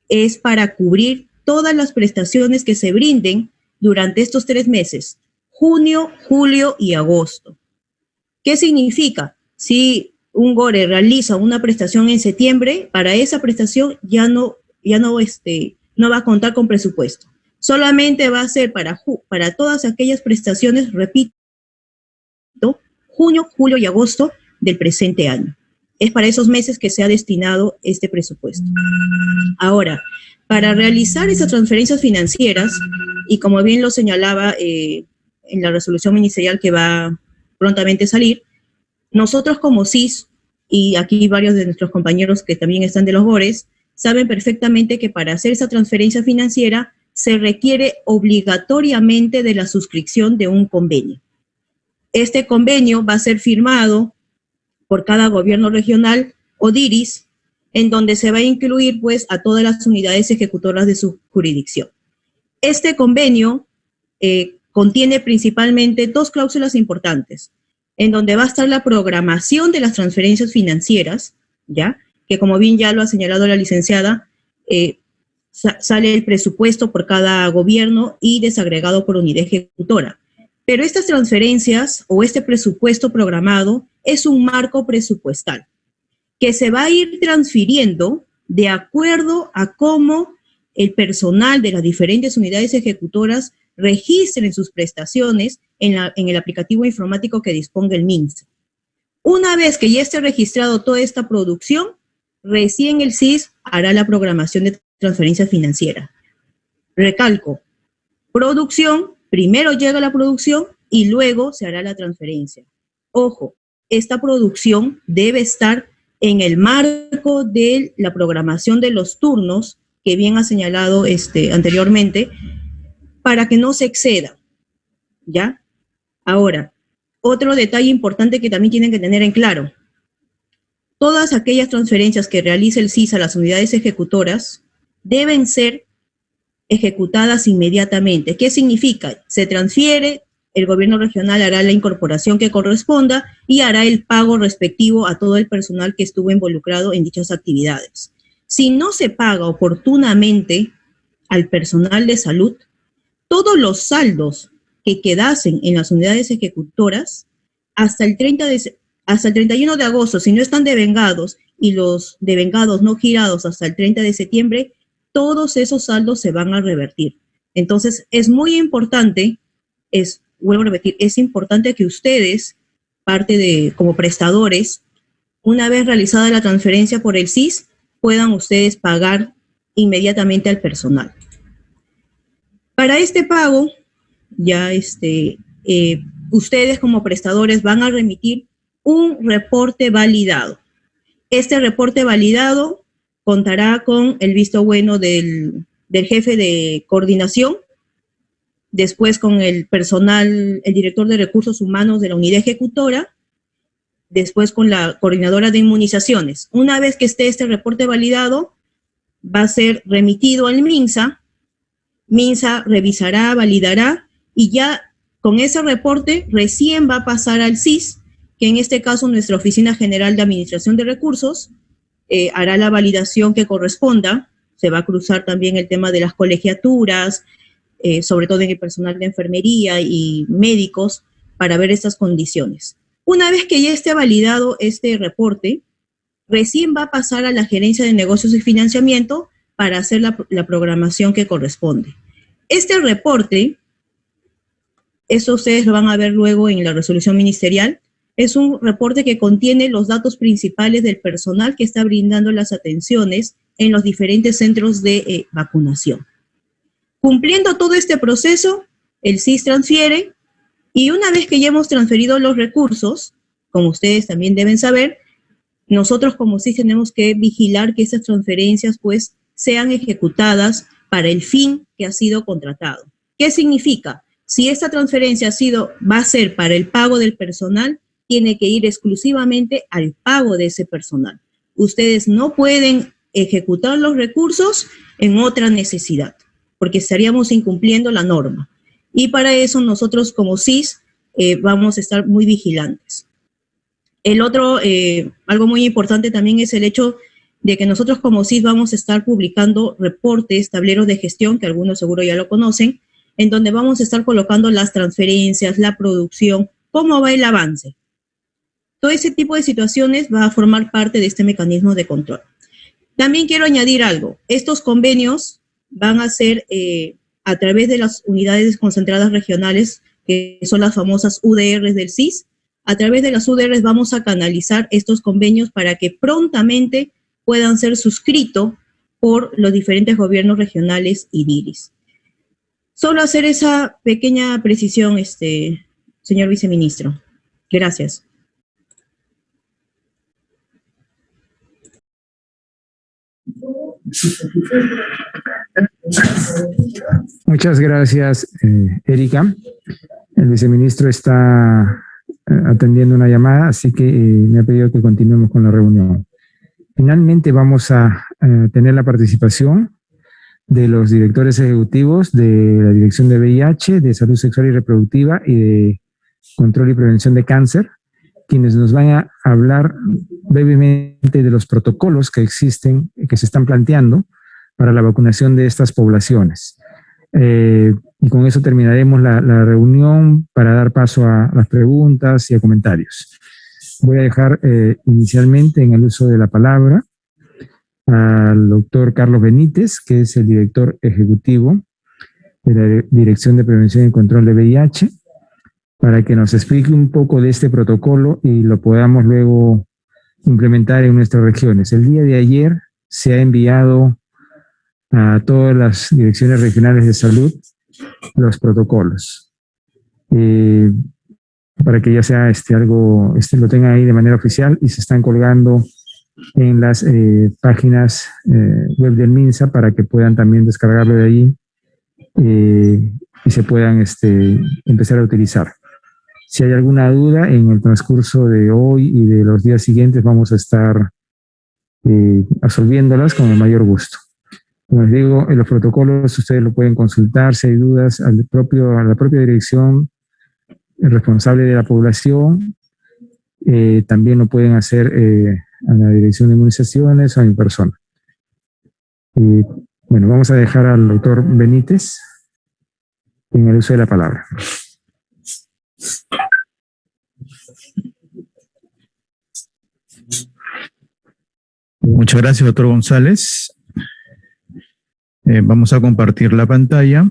es para cubrir todas las prestaciones que se brinden durante estos 3 meses, junio, julio y agosto. ¿Qué significa? Si un GORE realiza una prestación en septiembre, para esa prestación ya no va a contar con presupuesto. Solamente va a ser para todas aquellas prestaciones, repito, junio, julio y agosto del presente año. Es para esos meses que se ha destinado este presupuesto. Ahora, para realizar esas transferencias financieras, y como bien lo señalaba en la resolución ministerial que va prontamente a salir, nosotros como SIS, y aquí varios de nuestros compañeros que también están de los GORES, saben perfectamente que para hacer esa transferencia financiera se requiere obligatoriamente de la suscripción de un convenio. Este convenio va a ser firmado por cada gobierno regional o DIRIS, en donde se va a incluir pues a todas las unidades ejecutoras de su jurisdicción. Este convenio contiene principalmente 2 cláusulas importantes, en donde va a estar la programación de las transferencias financieras, ¿ya?, que como bien ya lo ha señalado la licenciada, sale el presupuesto por cada gobierno y desagregado por unidad ejecutora. Pero estas transferencias o este presupuesto programado es un marco presupuestal que se va a ir transfiriendo de acuerdo a cómo el personal de las diferentes unidades ejecutoras registren sus prestaciones en el aplicativo informático que disponga el MINSA. Una vez que ya esté registrado toda esta producción, recién el SIS hará la programación de transferencia financiera. Recalco, producción, primero llega la producción y luego se hará la transferencia. Ojo, esta producción debe estar en el marco de la programación de los turnos que bien ha señalado anteriormente, para que no se exceda, ¿ya? Ahora, otro detalle importante que también tienen que tener en claro: todas aquellas transferencias que realice el SIS a las unidades ejecutoras deben ser ejecutadas inmediatamente. ¿Qué significa? Se transfiere, el gobierno regional hará la incorporación que corresponda y hará el pago respectivo a todo el personal que estuvo involucrado en dichas actividades. Si no se paga oportunamente al personal de salud, todos los saldos que quedasen en las unidades ejecutoras hasta el 31 de agosto, si no están devengados y los devengados no girados hasta el 30 de septiembre, todos esos saldos se van a revertir. Entonces, es muy importante, vuelvo a repetir, es importante que ustedes, como prestadores, una vez realizada la transferencia por el SIS, puedan ustedes pagar inmediatamente al personal. Para este pago, ya ustedes como prestadores van a remitir un reporte validado. Este reporte validado contará con el visto bueno del jefe de coordinación, después con el personal, el director de recursos humanos de la unidad ejecutora, después con la coordinadora de inmunizaciones. Una vez que esté este reporte validado, va a ser remitido al MINSA. MINSA revisará, validará, y ya con ese reporte recién va a pasar al SIS, que en este caso nuestra Oficina General de Administración de Recursos hará la validación que corresponda. Se va a cruzar también el tema de las colegiaturas, sobre todo en el personal de enfermería y médicos, para ver estas condiciones. Una vez que ya esté validado este reporte, recién va a pasar a la Gerencia de Negocios y Financiamiento para hacer la programación que corresponde. Este reporte, eso ustedes lo van a ver luego en la resolución ministerial, es un reporte que contiene los datos principales del personal que está brindando las atenciones en los diferentes centros de vacunación. Cumpliendo todo este proceso, el CIS transfiere y una vez que ya hemos transferido los recursos, como ustedes también deben saber, nosotros como CIS tenemos que vigilar que esas transferencias pues sean ejecutadas para el fin que ha sido contratado. ¿Qué significa? Si esta transferencia va a ser para el pago del personal, tiene que ir exclusivamente al pago de ese personal. Ustedes no pueden ejecutar los recursos en otra necesidad, porque estaríamos incumpliendo la norma. Y para eso nosotros como CIS vamos a estar muy vigilantes. El otro, algo muy importante también es el hecho de que nosotros como CIS vamos a estar publicando reportes, tableros de gestión, que algunos seguro ya lo conocen, en donde vamos a estar colocando las transferencias, la producción, cómo va el avance. Todo ese tipo de situaciones va a formar parte de este mecanismo de control. También quiero añadir algo. Estos convenios van a ser a través de las unidades concentradas regionales, que son las famosas UDRs del CIS. A través de las UDRs vamos a canalizar estos convenios para que prontamente puedan ser suscritos por los diferentes gobiernos regionales y DIRIS. Solo hacer esa pequeña precisión, señor viceministro. Gracias. Muchas gracias, Erika. El viceministro está atendiendo una llamada, así que me ha pedido que continuemos con la reunión. Finalmente vamos a tener la participación de los directores ejecutivos de la Dirección de VIH, de Salud Sexual y Reproductiva y de Control y Prevención de Cáncer, quienes nos van a hablar brevemente de los protocolos que existen, que se están planteando para la vacunación de estas poblaciones. Y con eso terminaremos la reunión para dar paso a las preguntas y a comentarios. Voy a dejar inicialmente en el uso de la palabra al doctor Carlos Benítez, que es el director ejecutivo de la Dirección de Prevención y Control de VIH, para que nos explique un poco de este protocolo y lo podamos luego implementar en nuestras regiones. El día de ayer se ha enviado a todas las direcciones regionales de salud los protocolos, para que ya sea algo, lo tengan ahí de manera oficial y se están colgando en las páginas web del MINSA para que puedan también descargarlo de ahí y se puedan empezar a utilizar. Si hay alguna duda en el transcurso de hoy y de los días siguientes, vamos a estar absolviéndolas con el mayor gusto. Como les digo, en los protocolos ustedes lo pueden consultar si hay dudas a la propia dirección responsable de la población. También lo pueden hacer a la dirección de inmunizaciones o en persona. Bueno, vamos a dejar al doctor Benítez en el uso de la palabra. Muchas gracias, doctor González. Vamos a compartir la pantalla.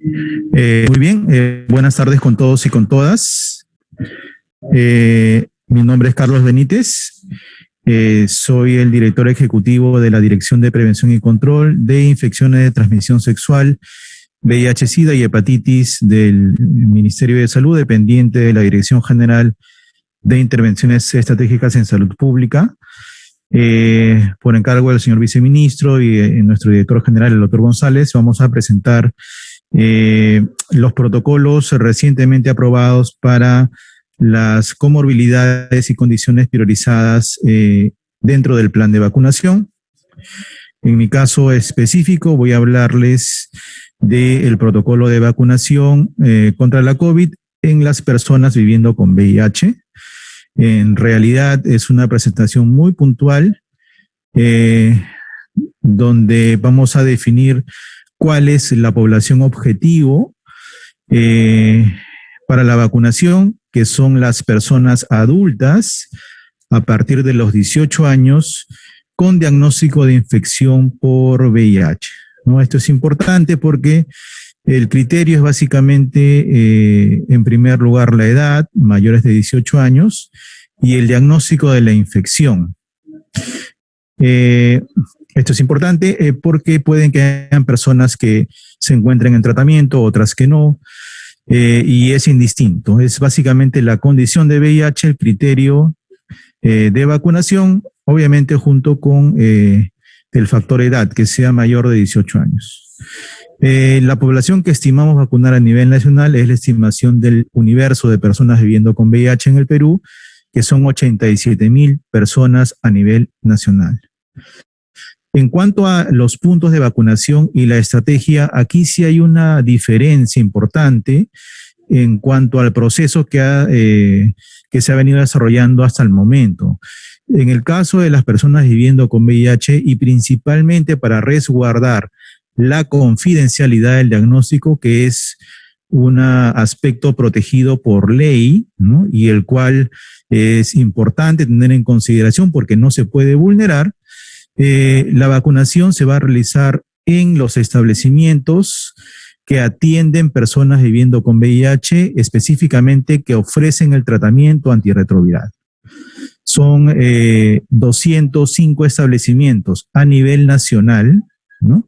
Muy bien, buenas tardes con todos y con todas. Mi nombre es Carlos Benítez. Soy el director ejecutivo de la Dirección de Prevención y Control de Infecciones de Transmisión Sexual, VIH, SIDA y Hepatitis del Ministerio de Salud, dependiente de la Dirección General de Intervenciones Estratégicas en Salud Pública, por encargo del señor viceministro y nuestro director general, el doctor González. Vamos a presentar los protocolos recientemente aprobados para las comorbilidades y condiciones priorizadas dentro del plan de vacunación. En mi caso específico voy a hablarles del protocolo de vacunación contra la COVID en las personas viviendo con VIH. En realidad es una presentación muy puntual donde vamos a definir cuál es la población objetivo para la vacunación, que son las personas adultas a partir de los 18 años con diagnóstico de infección por VIH. ¿no? Esto es importante porque el criterio es básicamente, en primer lugar, la edad, mayores de 18 años, y el diagnóstico de la infección. Esto es importante porque pueden que hayan personas que se encuentren en tratamiento, otras que no, y es indistinto. Es básicamente la condición de VIH, el criterio de vacunación, obviamente junto con el factor edad, que sea mayor de 18 años. La población que estimamos vacunar a nivel nacional es la estimación del universo de personas viviendo con VIH en el Perú, que son 87,000 personas a nivel nacional. En cuanto a los puntos de vacunación y la estrategia, aquí sí hay una diferencia importante en cuanto al proceso que se ha venido desarrollando hasta el momento. En el caso de las personas viviendo con VIH y principalmente para resguardar la confidencialidad del diagnóstico, que es un aspecto protegido por ley, ¿no? Y el cual es importante tener en consideración porque no se puede vulnerar. La vacunación se va a realizar en los establecimientos que atienden personas viviendo con VIH, específicamente que ofrecen el tratamiento antirretroviral. Son 205 establecimientos a nivel nacional, ¿no?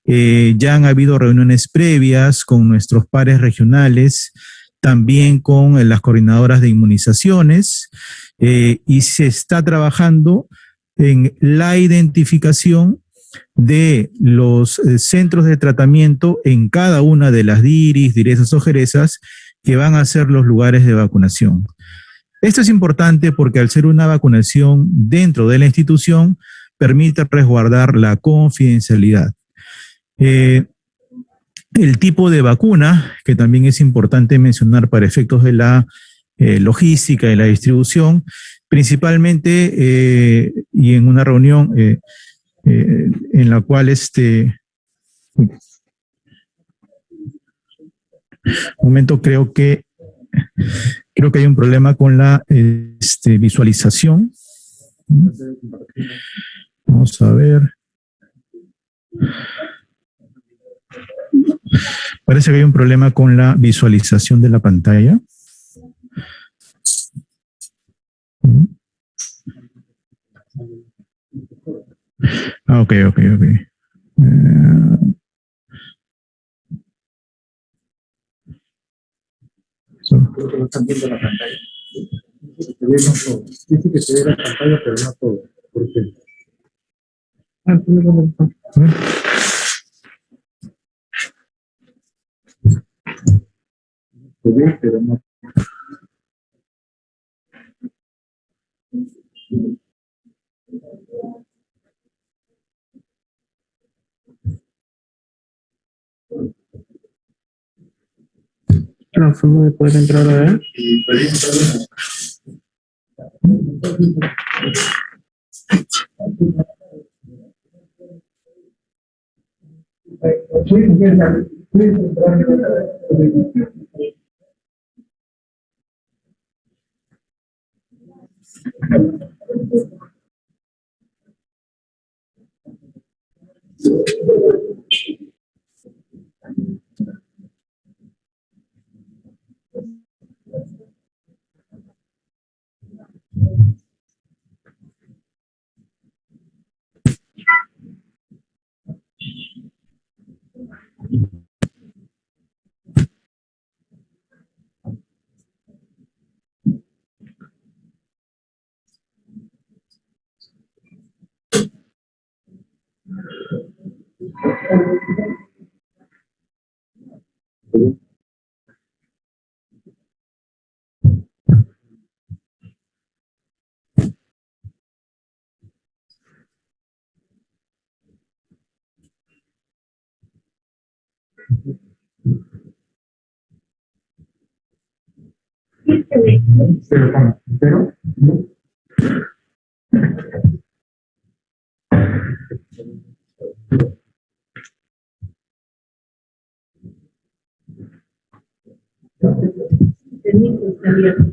Ya han habido reuniones previas con nuestros pares regionales, también con las coordinadoras de inmunizaciones, y se está trabajando en la identificación de los centros de tratamiento en cada una de las DIRIS, direzas o jerezas que van a ser los lugares de vacunación. Esto es importante porque al ser una vacunación dentro de la institución, permite resguardar la confidencialidad. El tipo de vacuna, que también es importante mencionar para efectos de la logística y la distribución, principalmente y en una reunión en la cual un momento creo que hay un problema con la visualización. Vamos a ver. Parece que hay un problema con la visualización de la pantalla. Ok. Creo que no están viendo la pantalla. Dice que se ve la pantalla, pero no todo. ¿Por qué? Se ve, pero no. No, ¿cómo me puede entrar a ver? Pero el micro está abierto.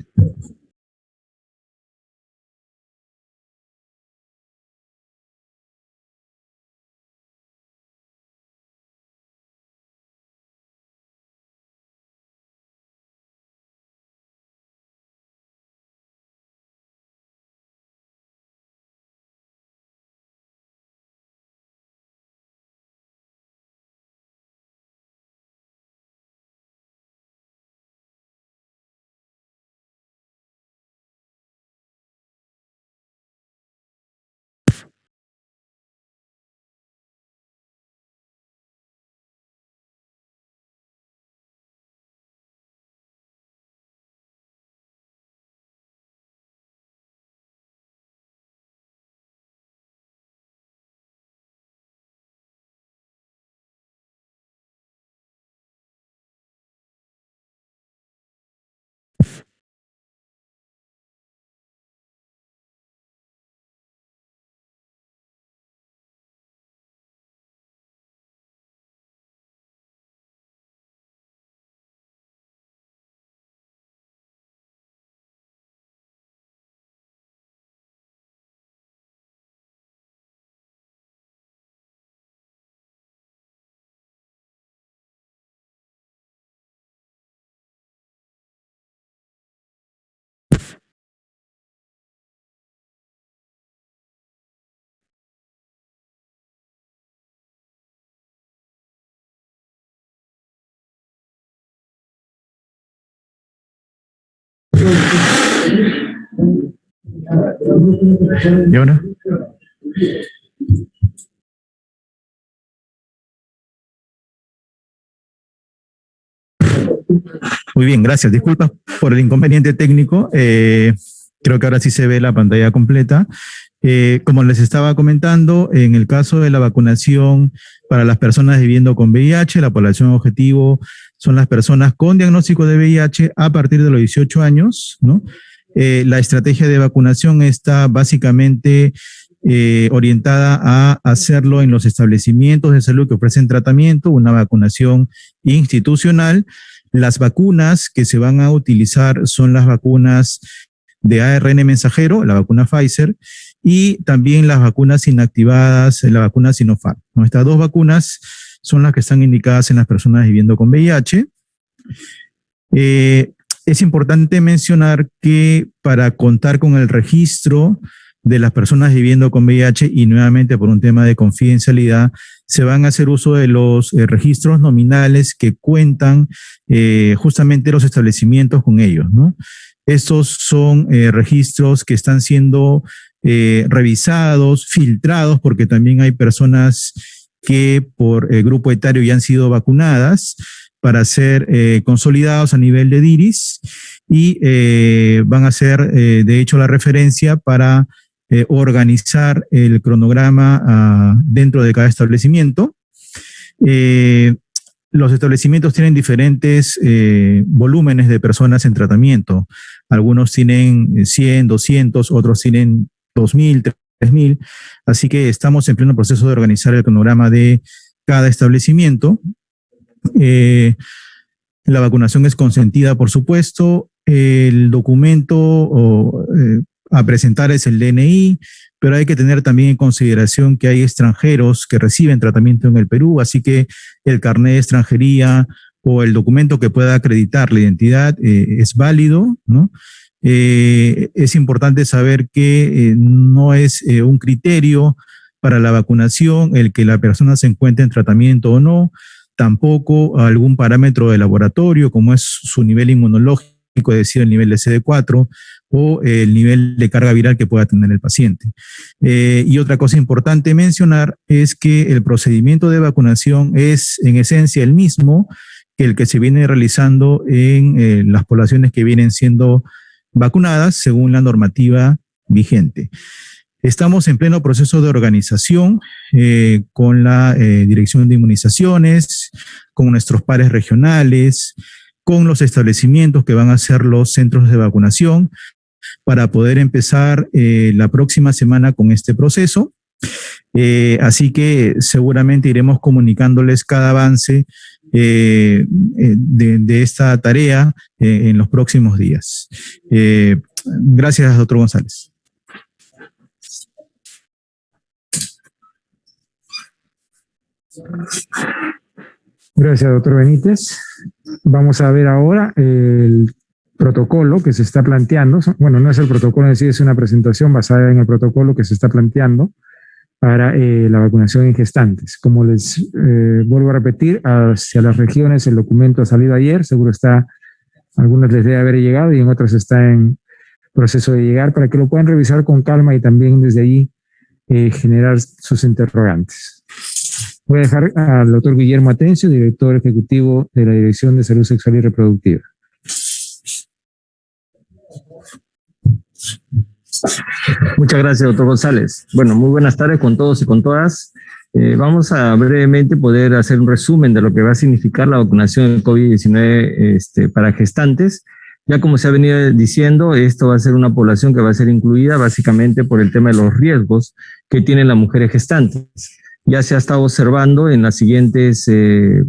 ¿Y ahora? Muy bien, gracias. Disculpas por el inconveniente técnico. Creo que ahora sí se ve la pantalla completa. Como les estaba comentando, en el caso de la vacunación para las personas viviendo con VIH, la población objetivo son las personas con diagnóstico de VIH a partir de los 18 años, ¿no? La estrategia de vacunación está básicamente orientada a hacerlo en los establecimientos de salud que ofrecen tratamiento, una vacunación institucional. Las vacunas que se van a utilizar son las vacunas de ARN mensajero, la vacuna Pfizer, y también las vacunas inactivadas, la vacuna Sinopharm. Estas dos vacunas son las que están indicadas en las personas viviendo con VIH. Es importante mencionar que para contar con el registro de las personas viviendo con VIH y nuevamente por un tema de confidencialidad, se van a hacer uso de los registros nominales que cuentan justamente los establecimientos con ellos, ¿no? Estos son registros que están siendo revisados, filtrados, porque también hay personas que por el grupo etario ya han sido vacunadas para ser consolidados a nivel de DIRIS y van a ser, de hecho, la referencia para organizar el cronograma dentro de cada establecimiento. Los establecimientos tienen diferentes volúmenes de personas en tratamiento. Algunos tienen 100, 200, otros tienen 2.000, 3.000. Así que estamos en pleno proceso de organizar el cronograma de cada establecimiento. La vacunación es consentida, por supuesto. El documento a presentar es el DNI, pero hay que tener también en consideración que hay extranjeros que reciben tratamiento en el Perú, así que el carnet de extranjería o el documento que pueda acreditar la identidad es válido, ¿no? Es importante saber que no es un criterio para la vacunación el que la persona se encuentre en tratamiento o no, tampoco algún parámetro de laboratorio como es su nivel inmunológico, es decir, el nivel de CD4 o el nivel de carga viral que pueda tener el paciente. Y otra cosa importante mencionar es que el procedimiento de vacunación es en esencia el mismo que el que se viene realizando en las poblaciones que vienen siendo vacunadas según la normativa vigente. Estamos en pleno proceso de organización con la Dirección de Inmunizaciones, con nuestros pares regionales, con los establecimientos que van a ser los centros de vacunación para poder empezar la próxima semana con este proceso. Así que seguramente iremos comunicándoles cada avance de esta tarea en los próximos días. Gracias, doctor González. Gracias, doctor Benítez. Vamos a ver ahora el protocolo que se está planteando. Bueno, no es el protocolo en sí, es una presentación basada en el protocolo que se está planteando para la vacunación en gestantes. Como les vuelvo a repetir, hacia las regiones el documento ha salido ayer, seguro está, algunas les debe haber llegado y en otras está en proceso de llegar para que lo puedan revisar con calma y también desde allí generar sus interrogantes. Voy a dejar al doctor Guillermo Atencio, director ejecutivo de la Dirección de Salud Sexual y Reproductiva. Muchas gracias, doctor González. Bueno, muy buenas tardes con todos y con todas. Vamos a brevemente poder hacer un resumen de lo que va a significar la vacunación del COVID-19 para gestantes. Ya como se ha venido diciendo, esto va a ser una población que va a ser incluida básicamente por el tema de los riesgos que tienen las mujeres gestantes. Ya se ha estado observando en las siguientes, en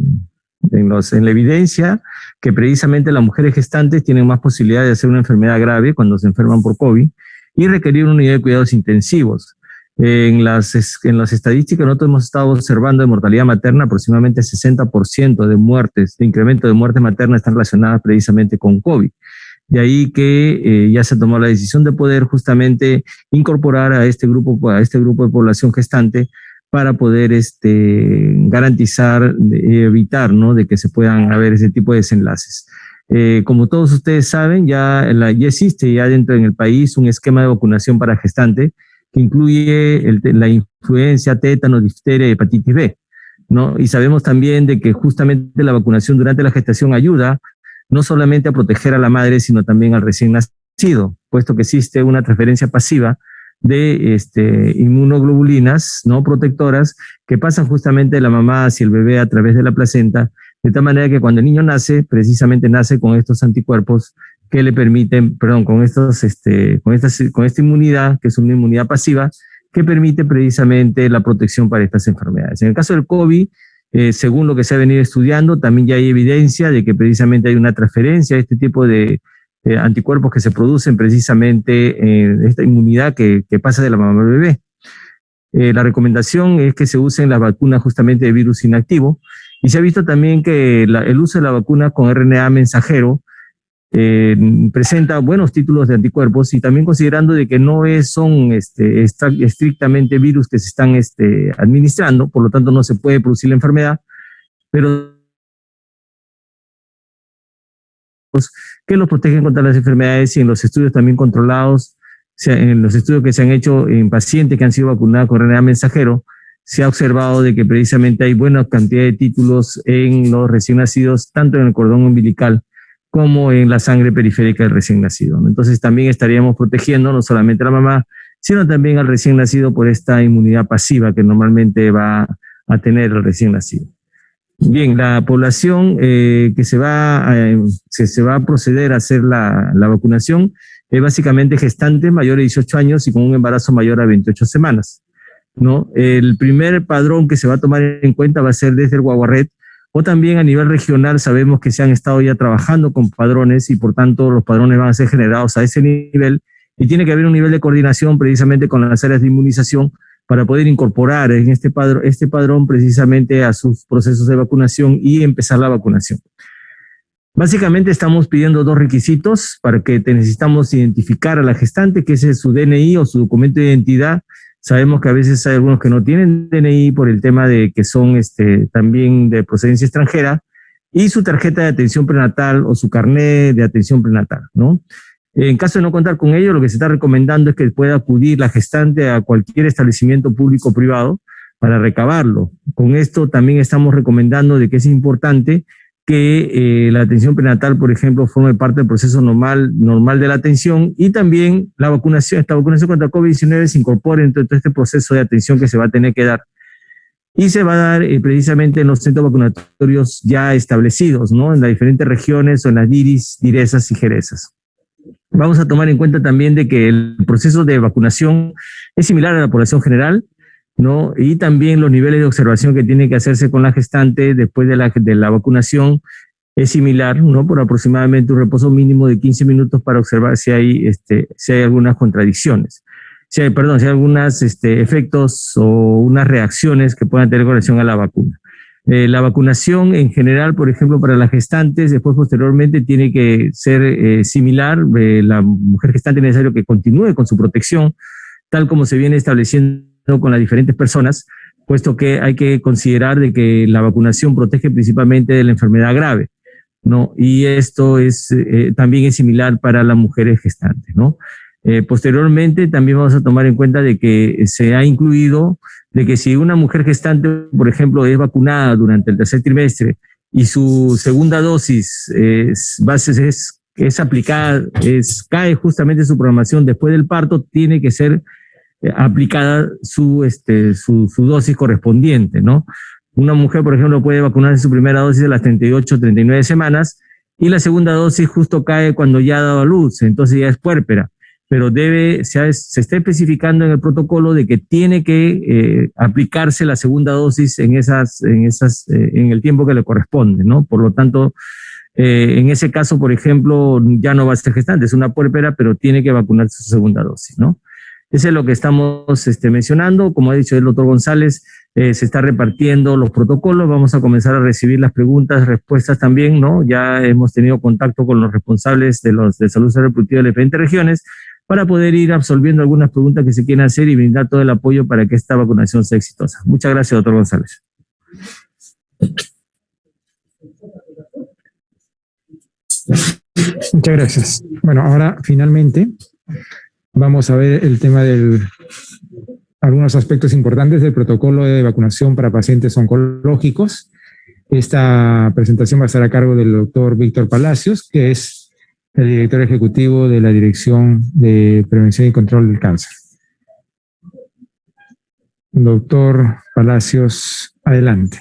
la evidencia, que precisamente las mujeres gestantes tienen más posibilidad de hacer una enfermedad grave cuando se enferman por COVID y requerir una unidad de cuidados intensivos. En las estadísticas nosotros hemos estado observando de mortalidad materna aproximadamente 60% de muertes, de incremento de muertes maternas están relacionadas precisamente con COVID. De ahí que ya se tomó la decisión de poder justamente incorporar a este grupo de población gestante para poder garantizar, evitar, ¿no?, de que se puedan haber ese tipo de desenlaces. Como todos ustedes saben, ya existe ya dentro en el país un esquema de vacunación para gestante que incluye la influenza, tétano, difteria y hepatitis B, ¿no? Y sabemos también de que justamente la vacunación durante la gestación ayuda no solamente a proteger a la madre, sino también al recién nacido, puesto que existe una transferencia pasiva de inmunoglobulinas no protectoras que pasan justamente de la mamá hacia el bebé a través de la placenta, de tal manera que cuando el niño nace, precisamente nace con estos anticuerpos que le permiten, con esta inmunidad, que es una inmunidad pasiva, que permite precisamente la protección para estas enfermedades. En el caso del COVID, según lo que se ha venido estudiando, también ya hay evidencia de que precisamente hay una transferencia de este tipo de anticuerpos que se producen precisamente esta inmunidad que pasa de la mamá al bebé. La recomendación es que se usen las vacunas justamente de virus inactivo, y se ha visto también que el uso de la vacuna con RNA mensajero presenta buenos títulos de anticuerpos, y también considerando de que no son estrictamente virus que se están administrando, por lo tanto no se puede producir la enfermedad, pero que los protegen contra las enfermedades. Y en los estudios también controlados, en los estudios que se han hecho en pacientes que han sido vacunados con RNA mensajero, se ha observado de que precisamente hay buena cantidad de títulos en los recién nacidos, tanto en el cordón umbilical como en la sangre periférica del recién nacido. Entonces también estaríamos protegiendo no solamente a la mamá, sino también al recién nacido por esta inmunidad pasiva que normalmente va a tener el recién nacido. Bien, la población que se va a proceder a hacer la vacunación es básicamente gestantes mayores de 18 años y con un embarazo mayor a 28 semanas, ¿no? El primer padrón que se va a tomar en cuenta va a ser desde el Guaguaret, o también a nivel regional sabemos que se han estado ya trabajando con padrones, y por tanto los padrones van a ser generados a ese nivel, y tiene que haber un nivel de coordinación precisamente con las áreas de inmunización para poder incorporar en este padrón precisamente a sus procesos de vacunación y empezar la vacunación. Básicamente estamos pidiendo dos requisitos para que necesitamos identificar a la gestante, que es su DNI o su documento de identidad. Sabemos que a veces hay algunos que no tienen DNI por el tema de que son también de procedencia extranjera, y su tarjeta de atención prenatal o su carnet de atención prenatal, ¿no? En caso de no contar con ello, lo que se está recomendando es que pueda acudir la gestante a cualquier establecimiento público o privado para recabarlo. Con esto también estamos recomendando de que es importante que la atención prenatal, por ejemplo, forme parte del proceso normal de la atención, y también esta vacunación contra COVID-19 se incorpore en todo este proceso de atención que se va a tener que dar. Y se va a dar precisamente en los centros vacunatorios ya establecidos, ¿no? En las diferentes regiones o en las DIRIS, DIRESAS y JERESAS. Vamos a tomar en cuenta también de que el proceso de vacunación es similar a la población general, ¿no? Y también los niveles de observación que tiene que hacerse con la gestante después de la vacunación es similar, ¿no? Por aproximadamente un reposo mínimo de 15 minutos para observar si hay algunas contradicciones, si hay algunos efectos o unas reacciones que puedan tener con relación a la vacuna. La vacunación en general, por ejemplo, para las gestantes, después posteriormente tiene que ser similar. La mujer gestante es necesario que continúe con su protección, tal como se viene estableciendo con las diferentes personas, puesto que hay que considerar de que la vacunación protege principalmente de la enfermedad grave, ¿no? Y esto también es similar para las mujeres gestantes, ¿no? Posteriormente también vamos a tomar en cuenta de que se ha incluido de que si una mujer gestante, por ejemplo, es vacunada durante el tercer trimestre y su segunda dosis es aplicada, cae justamente su programación después del parto, tiene que ser aplicada su dosis correspondiente, ¿no? Una mujer, por ejemplo, puede vacunarse su primera dosis a las 38, 39 semanas, y la segunda dosis justo cae cuando ya ha dado a luz, entonces ya es puérpera, pero se está especificando en el protocolo de que tiene que aplicarse la segunda dosis en el tiempo que le corresponde, ¿no? Por lo tanto, en ese caso, por ejemplo, ya no va a ser gestante, es una puérpera, pero tiene que vacunarse su segunda dosis, ¿no? Eso es lo que estamos mencionando. Como ha dicho el doctor González, se está repartiendo los protocolos. Vamos a comenzar a recibir las preguntas, respuestas también, ¿no? Ya hemos tenido contacto con los responsables de salud reproductiva de las diferentes regiones para poder ir absolviendo algunas preguntas que se quieran hacer y brindar todo el apoyo para que esta vacunación sea exitosa. Muchas gracias, doctor González. Muchas gracias. Bueno, ahora finalmente vamos a ver el tema del algunos aspectos importantes del protocolo de vacunación para pacientes oncológicos. Esta presentación va a estar a cargo del doctor Víctor Palacios, que es el director ejecutivo de la Dirección de Prevención y Control del Cáncer. Doctor Palacios, adelante.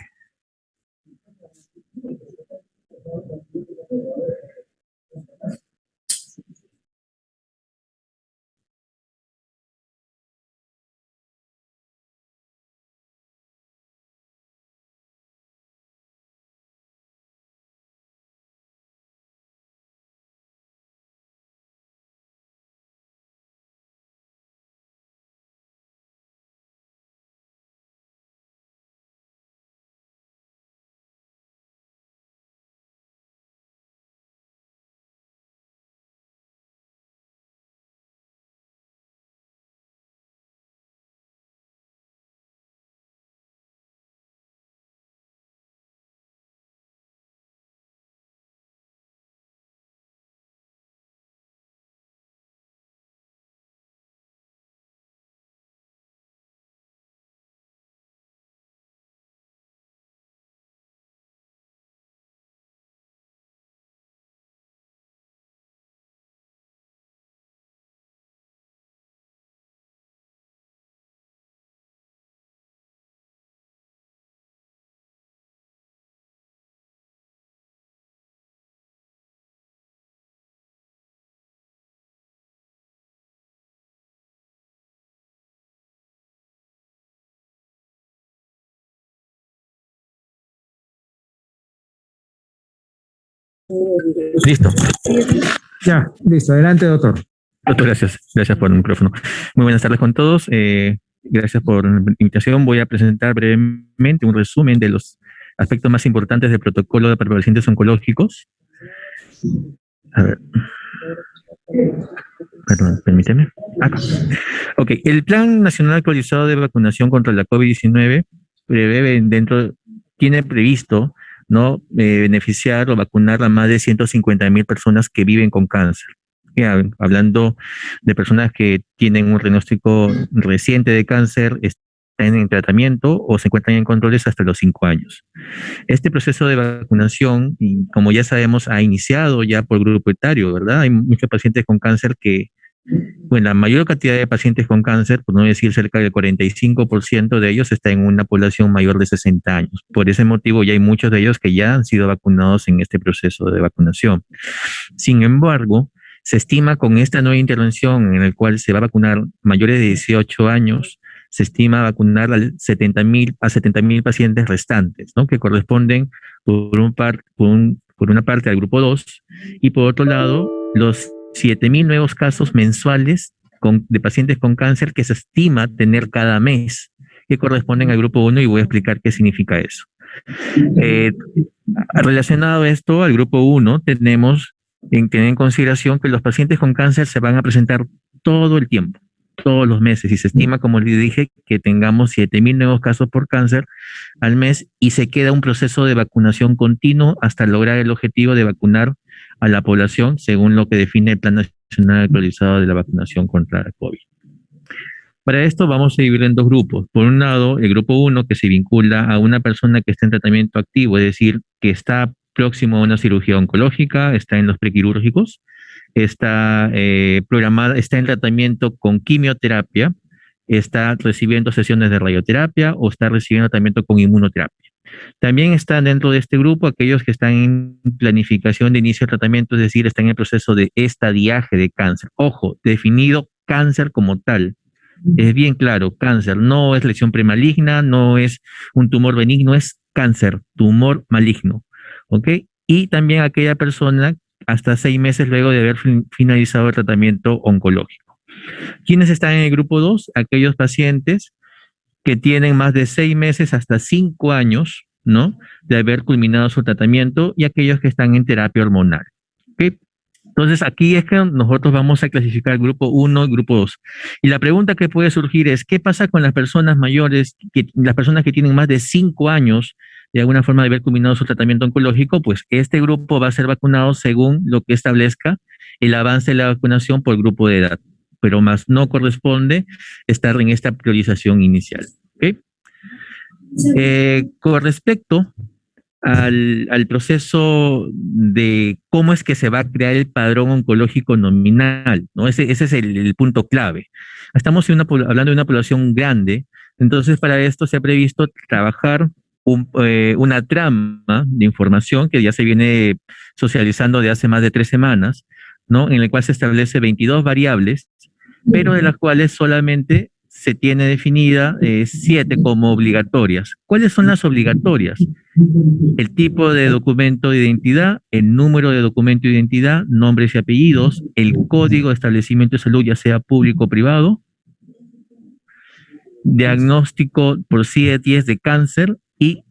Listo. Ya, listo. Adelante, doctor. Doctor, gracias. Gracias por el micrófono. Muy buenas tardes con todos. Gracias por la invitación. Voy a presentar brevemente un resumen de los aspectos más importantes del protocolo para pacientes oncológicos. A ver. Perdón, permíteme. Acá. Ok, el Plan Nacional Actualizado de Vacunación contra la COVID-19 tiene previsto, ¿no? Beneficiar o vacunar a más de 150,000 personas que viven con cáncer. Hablando de personas que tienen un diagnóstico reciente de cáncer, están en tratamiento o se encuentran en controles hasta los 5 años. Este proceso de vacunación, como ya sabemos, ha iniciado ya por grupo etario, ¿verdad? Hay muchos pacientes con cáncer que, bueno, la mayor cantidad de pacientes con cáncer, por no decir cerca del 45% de ellos, está en una población mayor de 60 años. Por ese motivo, ya hay muchos de ellos que ya han sido vacunados en este proceso de vacunación. Sin embargo, se estima con esta nueva intervención en la cual se va a vacunar mayores de 18 años, se estima vacunar a 70,000 pacientes restantes, ¿no? Que corresponden por una parte al grupo 2 y por otro lado los 7,000 nuevos casos mensuales de pacientes con cáncer que se estima tener cada mes, que corresponden al grupo 1 y voy a explicar qué significa eso. Relacionado a esto, al grupo 1 tenemos tener en consideración que los pacientes con cáncer se van a presentar todo el tiempo, todos los meses, y se estima, como les dije, que tengamos 7,000 nuevos casos por cáncer al mes y se queda un proceso de vacunación continuo hasta lograr el objetivo de vacunar a la población según lo que define el Plan Nacional Actualizado de la Vacunación contra la COVID. Para esto vamos a dividir en dos grupos. Por un lado, el grupo 1 que se vincula a una persona que está en tratamiento activo, es decir, que está próximo a una cirugía oncológica, está en los prequirúrgicos, está programada, está en tratamiento con quimioterapia, está recibiendo sesiones de radioterapia o está recibiendo tratamiento con inmunoterapia. También están dentro de este grupo aquellos que están en planificación de inicio de tratamiento, es decir, están en el proceso de estadiaje de cáncer. Ojo, definido cáncer como tal. Es bien claro, cáncer no es lesión premaligna, no es un tumor benigno, es cáncer, tumor maligno. ¿Ok? Y también aquella persona hasta 6 meses luego de haber finalizado el tratamiento oncológico. ¿Quiénes están en el grupo 2? Aquellos pacientes que tienen más de 6 meses hasta 5 años, ¿no? De haber culminado su tratamiento y aquellos que están en terapia hormonal. ¿Ok? Entonces, aquí es que nosotros vamos a clasificar el grupo 1 y grupo 2. Y la pregunta que puede surgir es, ¿qué pasa con las personas mayores, las personas que tienen más de 5 años de alguna forma de haber culminado su tratamiento oncológico, pues este grupo va a ser vacunado según lo que establezca el avance de la vacunación por grupo de edad, pero más no corresponde estar en esta priorización inicial. ¿Okay? Con respecto al proceso de cómo es que se va a crear el padrón oncológico nominal, ¿no? Ese es el punto clave. Estamos hablando de una población grande, entonces para esto se ha previsto trabajar una trama de información que ya se viene socializando de hace más de 3 semanas, ¿no? En el cual se establece 22 variables, pero de las cuales solamente se tiene definida 7 como obligatorias. ¿Cuáles son las obligatorias? El tipo de documento de identidad, el número de documento de identidad, nombres y apellidos, el código de establecimiento de salud, ya sea público o privado, diagnóstico por CIE-10 de cáncer y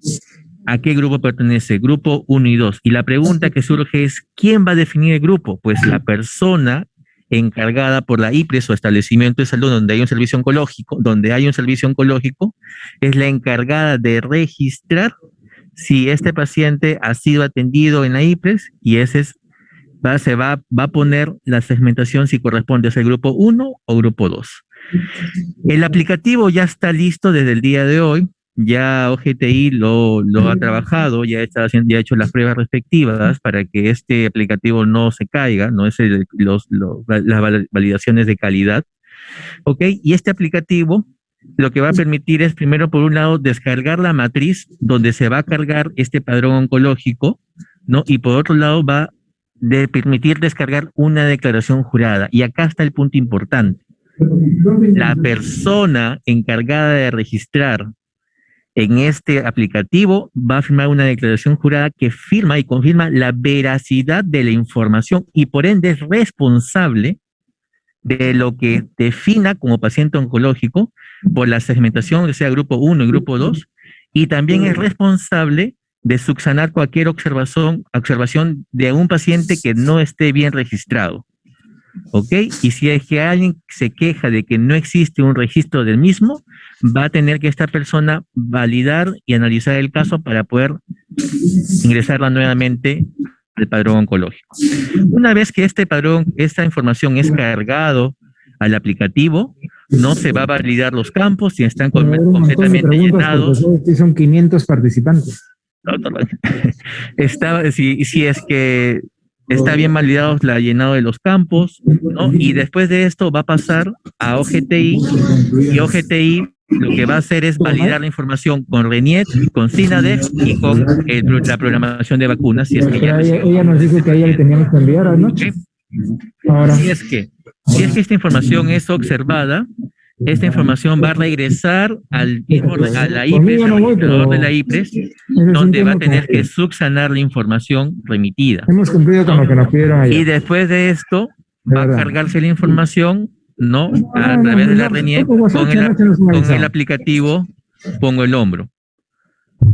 a qué grupo pertenece, grupo 1 y 2. Y la pregunta que surge es, ¿quién va a definir el grupo? Pues la persona encargada por la IPRES o establecimiento de salud donde hay un servicio oncológico, es la encargada de registrar si este paciente ha sido atendido en la IPRES y se va a poner la segmentación si corresponde a ser grupo 1 o grupo 2. El aplicativo ya está listo desde el día de hoy, ya OGTI lo ha trabajado, ya ha hecho las pruebas respectivas para que este aplicativo no se caiga, no es las validaciones de calidad, ¿ok? Y este aplicativo lo que va a permitir es, primero, por un lado, descargar la matriz donde se va a cargar este padrón oncológico, ¿no? Y por otro lado va a permitir descargar una declaración jurada. Y acá está el punto importante. La persona encargada de registrar en este aplicativo va a firmar una declaración jurada que firma y confirma la veracidad de la información y por ende es responsable de lo que defina como paciente oncológico por la segmentación, sea grupo 1 y grupo 2, y también es responsable de subsanar cualquier observación de un paciente que no esté bien registrado. ¿Ok? Y si es que alguien se queja de que no existe un registro del mismo, va a tener que esta persona validar y analizar el caso para poder ingresarla nuevamente al padrón oncológico. Una vez que esta información es cargado al aplicativo, no se va a validar los campos si están completamente llenados. Son 500 participantes. Si es que está bien validado el llenado de los campos, ¿no? Y después de esto va a pasar a OGTI, y OGTI lo que va a hacer es validar la información con RENIET, con SINADEF y con la programación de vacunas. Si es que ella nos dijo que a ella le teníamos que enviar anoche. Ahora. Si es que esta información es observada, esta información va a regresar a la IPRES, al administrador de la IPRES, donde va a tener que subsanar la información remitida. Hemos cumplido con lo que nos pidieron ayer. Y después de esto, va a cargarse la información, ¿no? A través de la RENIEC con el aplicativo Pongo el Hombro.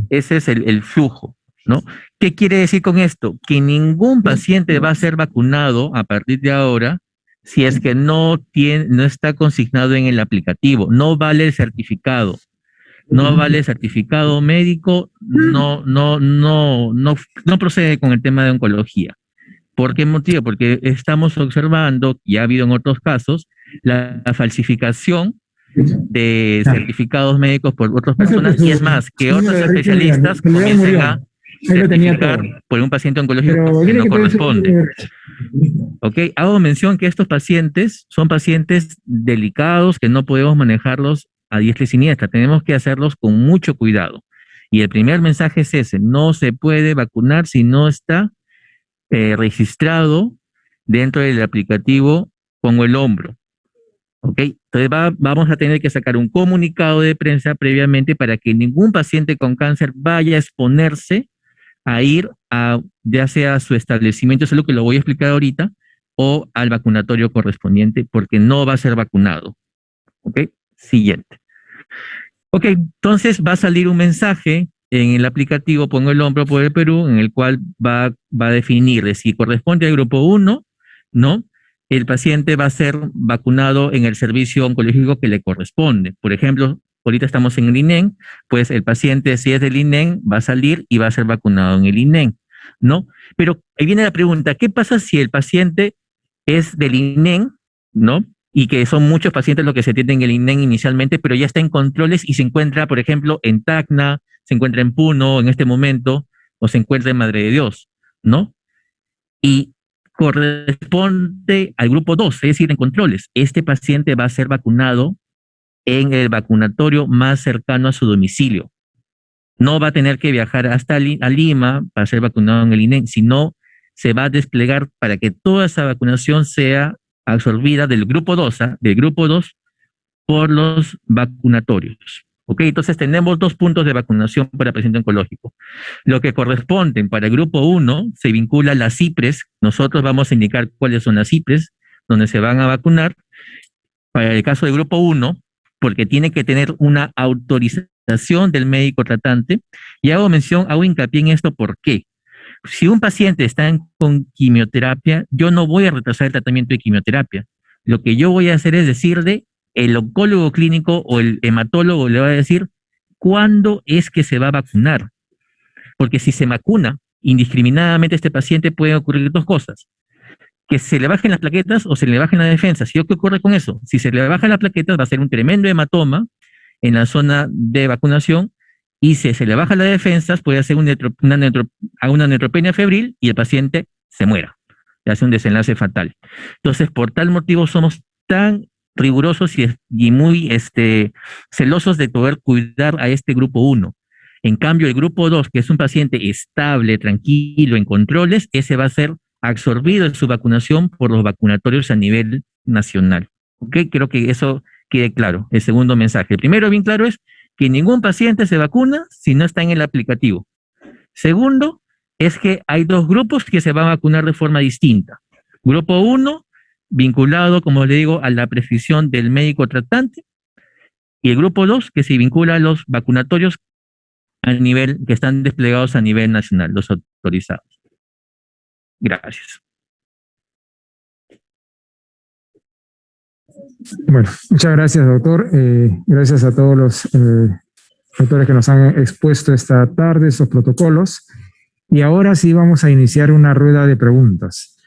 Ese es el flujo, ¿no? ¿Qué quiere decir con esto? Que ningún paciente va a ser vacunado a partir de ahora si es que no está consignado en el aplicativo. No vale el certificado. No vale el certificado médico, no procede con el tema de oncología. ¿Por qué motivo? Porque estamos observando, y ha habido en otros casos, la falsificación de certificados médicos por otras personas, y es más, que otros especialistas comiencen a certificar por un paciente oncológico que no corresponde. ¿Ok? Hago mención que estos pacientes son pacientes delicados que no podemos manejarlos a diestra y siniestra, tenemos que hacerlos con mucho cuidado. Y el primer mensaje es ese: no se puede vacunar si no está registrado dentro del aplicativo Pongo el Hombro. ¿Ok? Entonces vamos a tener que sacar un comunicado de prensa previamente para que ningún paciente con cáncer vaya a exponerse a ir a ya sea a su establecimiento de salud, que lo voy a explicar ahorita, o al vacunatorio correspondiente, porque no va a ser vacunado. ¿Ok? Siguiente. Ok, entonces va a salir un mensaje en el aplicativo Pongo el Hombro por el Perú, en el cual va a definir si corresponde al grupo 1, ¿no? El paciente va a ser vacunado en el servicio oncológico que le corresponde. Por ejemplo, ahorita estamos en el INEN, pues el paciente, si es del INEN, va a salir y va a ser vacunado en el INEN, ¿no? Pero ahí viene la pregunta, ¿qué pasa si el paciente es del INEN, ¿no? Y que son muchos pacientes los que se atienden en el INEN inicialmente, pero ya está en controles y se encuentra, por ejemplo, en Tacna, se encuentra en Puno en este momento, o se encuentra en Madre de Dios, ¿no? Y corresponde al grupo 2, es decir, en controles. Este paciente va a ser vacunado en el vacunatorio más cercano a su domicilio. No va a tener que viajar hasta a Lima para ser vacunado en el INEN, sino se va a desplegar para que toda esa vacunación sea absorbida del grupo 2, del grupo 2 por los vacunatorios. ¿Ok? Entonces tenemos 2 puntos de vacunación para paciente oncológico. Lo que corresponden para el grupo 1 se vincula a las CIPRES. Nosotros vamos a indicar cuáles son las CIPRES donde se van a vacunar. Para el caso del grupo 1, porque tiene que tener una autorización del médico tratante. Y hago hincapié en esto, ¿por qué? Si un paciente está con quimioterapia, yo no voy a retrasar el tratamiento de quimioterapia. Lo que yo voy a hacer es decirle, el oncólogo clínico o el hematólogo le va a decir cuándo es que se va a vacunar. Porque si se vacuna indiscriminadamente a este paciente pueden ocurrir 2 cosas. Que se le bajen las plaquetas o se le bajen las defensas. ¿Y qué ocurre con eso? Si se le bajan las plaquetas va a ser un tremendo hematoma en la zona de vacunación y si se le bajan las defensas puede hacer una neutropenia febril y el paciente se muera. Le hace un desenlace fatal. Entonces, por tal motivo somos tan rigurosos y muy celosos de poder cuidar a este grupo 1. En cambio, el grupo 2, que es un paciente estable, tranquilo, en controles, ese va a ser absorbido en su vacunación por los vacunatorios a nivel nacional. ¿Ok? Creo que eso quede claro. El segundo mensaje. El primero, bien claro, es que ningún paciente se vacuna si no está en el aplicativo. Segundo, es que hay 2 grupos que se van a vacunar de forma distinta. Grupo 1, vinculado, como le digo, a la prescripción del médico tratante, y el grupo 2, que se vincula a los vacunatorios a nivel, que están desplegados a nivel nacional, los autorizados. Gracias. Bueno, muchas gracias, doctor. Gracias a todos los doctores que nos han expuesto esta tarde estos protocolos. Y ahora sí vamos a iniciar una rueda de preguntas.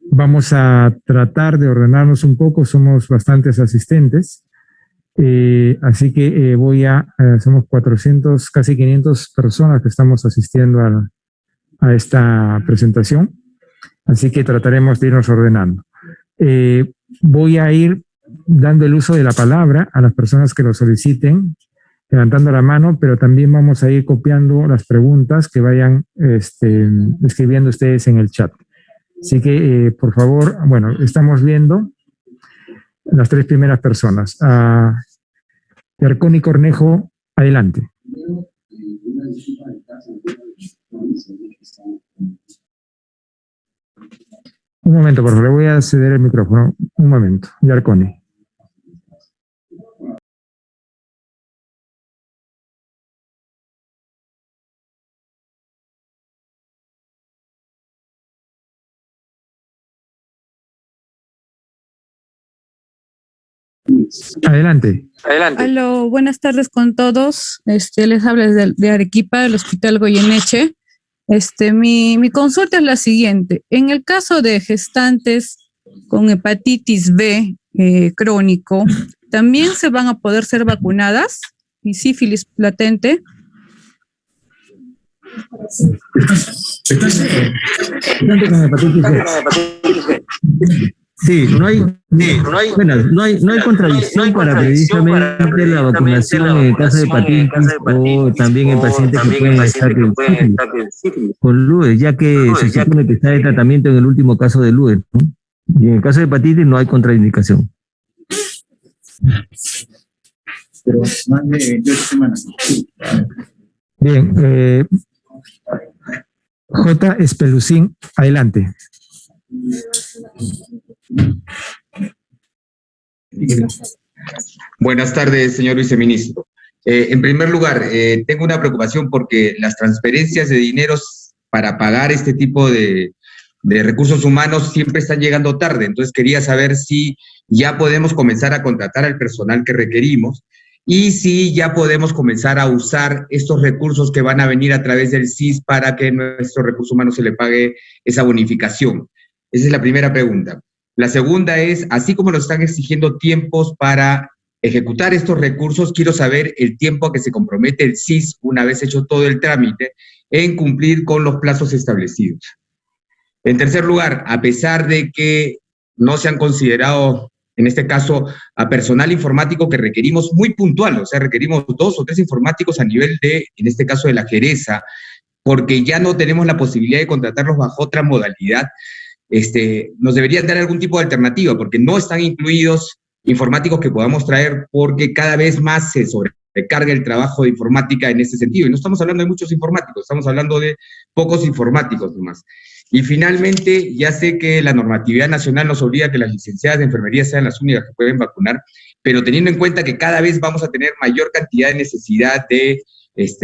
Vamos a tratar de ordenarnos un poco, somos bastantes asistentes, así que somos 400, casi 500 personas que estamos asistiendo a esta presentación, así que trataremos de irnos ordenando. Voy a ir dando el uso de la palabra a las personas que lo soliciten, levantando la mano, pero también vamos a ir copiando las preguntas que vayan escribiendo ustedes en el chat. Así que, por favor, bueno, estamos viendo las 3 primeras personas. Yarconi Cornejo, adelante. Un momento, por favor, le voy a ceder el micrófono. Un momento, Yarconi. Adelante. Aló, buenas tardes con todos. Les habla de Arequipa, del Hospital Goyeneche. Mi consulta es la siguiente. En el caso de gestantes con hepatitis B crónico, ¿también se van a poder ser vacunadas? ¿Y sífilis latente? Sí, no hay contradicción para precisamente la vacunación en el caso de hepatitis o también en pacientes que pueden estar con LUES, ya que se supone que está de tratamiento en el último caso de LUES, ¿no? Y en el caso de hepatitis no hay contraindicación. Pero más de 28 semanas. Bien, J. Espelucín, adelante. Buenas tardes, señor viceministro. En primer lugar, tengo una preocupación porque las transferencias de dineros para pagar este tipo de recursos humanos siempre están llegando tarde. Entonces quería saber si ya podemos comenzar a contratar al personal que requerimos. y si ya podemos comenzar a usar estos recursos que van a venir a través del SIS para que a nuestro recurso humano se le pague esa bonificación. Esa es la primera pregunta. La segunda es, así como nos están exigiendo tiempos para ejecutar estos recursos, quiero saber el tiempo a que se compromete el SIS, una vez hecho todo el trámite, en cumplir con los plazos establecidos. En tercer lugar, a pesar de que no se han considerado, en este caso, a personal informático que requerimos muy puntual, o sea, requerimos 2 o 3 informáticos a nivel de, en este caso, de la Geresa, porque ya no tenemos la posibilidad de contratarlos bajo otra modalidad, nos deberían dar algún tipo de alternativa, porque no están incluidos informáticos que podamos traer, porque cada vez más se sobrecarga el trabajo de informática en ese sentido. Y no estamos hablando de muchos informáticos, estamos hablando de pocos informáticos nomás. Y finalmente, ya sé que la normatividad nacional nos obliga a que las licenciadas de enfermería sean las únicas que pueden vacunar, pero teniendo en cuenta que cada vez vamos a tener mayor cantidad de necesidad de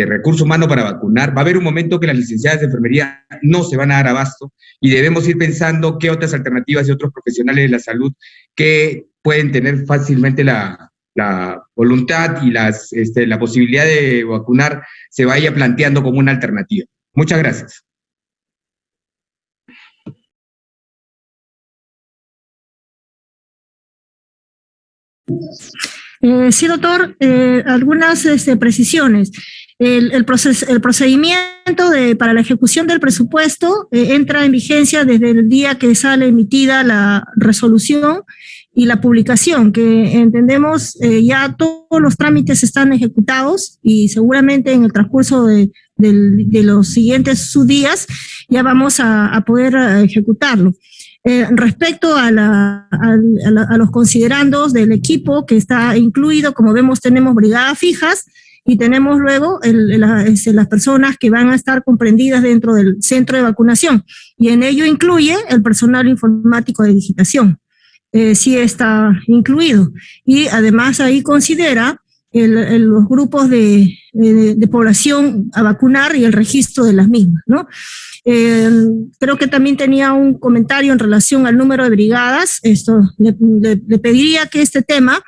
recurso humano para vacunar, va a haber un momento que las licenciadas de enfermería no se van a dar abasto y debemos ir pensando qué otras alternativas de otros profesionales de la salud que pueden tener fácilmente la voluntad y la posibilidad de vacunar se vaya planteando como una alternativa. Muchas gracias. Sí, doctor, algunas precisiones. El procedimiento para la ejecución del presupuesto entra en vigencia desde el día que sale emitida la resolución y la publicación, que entendemos ya todos los trámites están ejecutados y seguramente en el transcurso de los siguientes días ya vamos a poder ejecutarlo. Respecto a los considerandos del equipo que está incluido, como vemos tenemos brigadas fijas y tenemos luego las personas que van a estar comprendidas dentro del centro de vacunación y en ello incluye el personal informático de digitación, sí está incluido y además ahí considera los grupos de población a vacunar y el registro de las mismas, ¿no? Creo que también tenía un comentario en relación al número de brigadas. Le pediría que este tema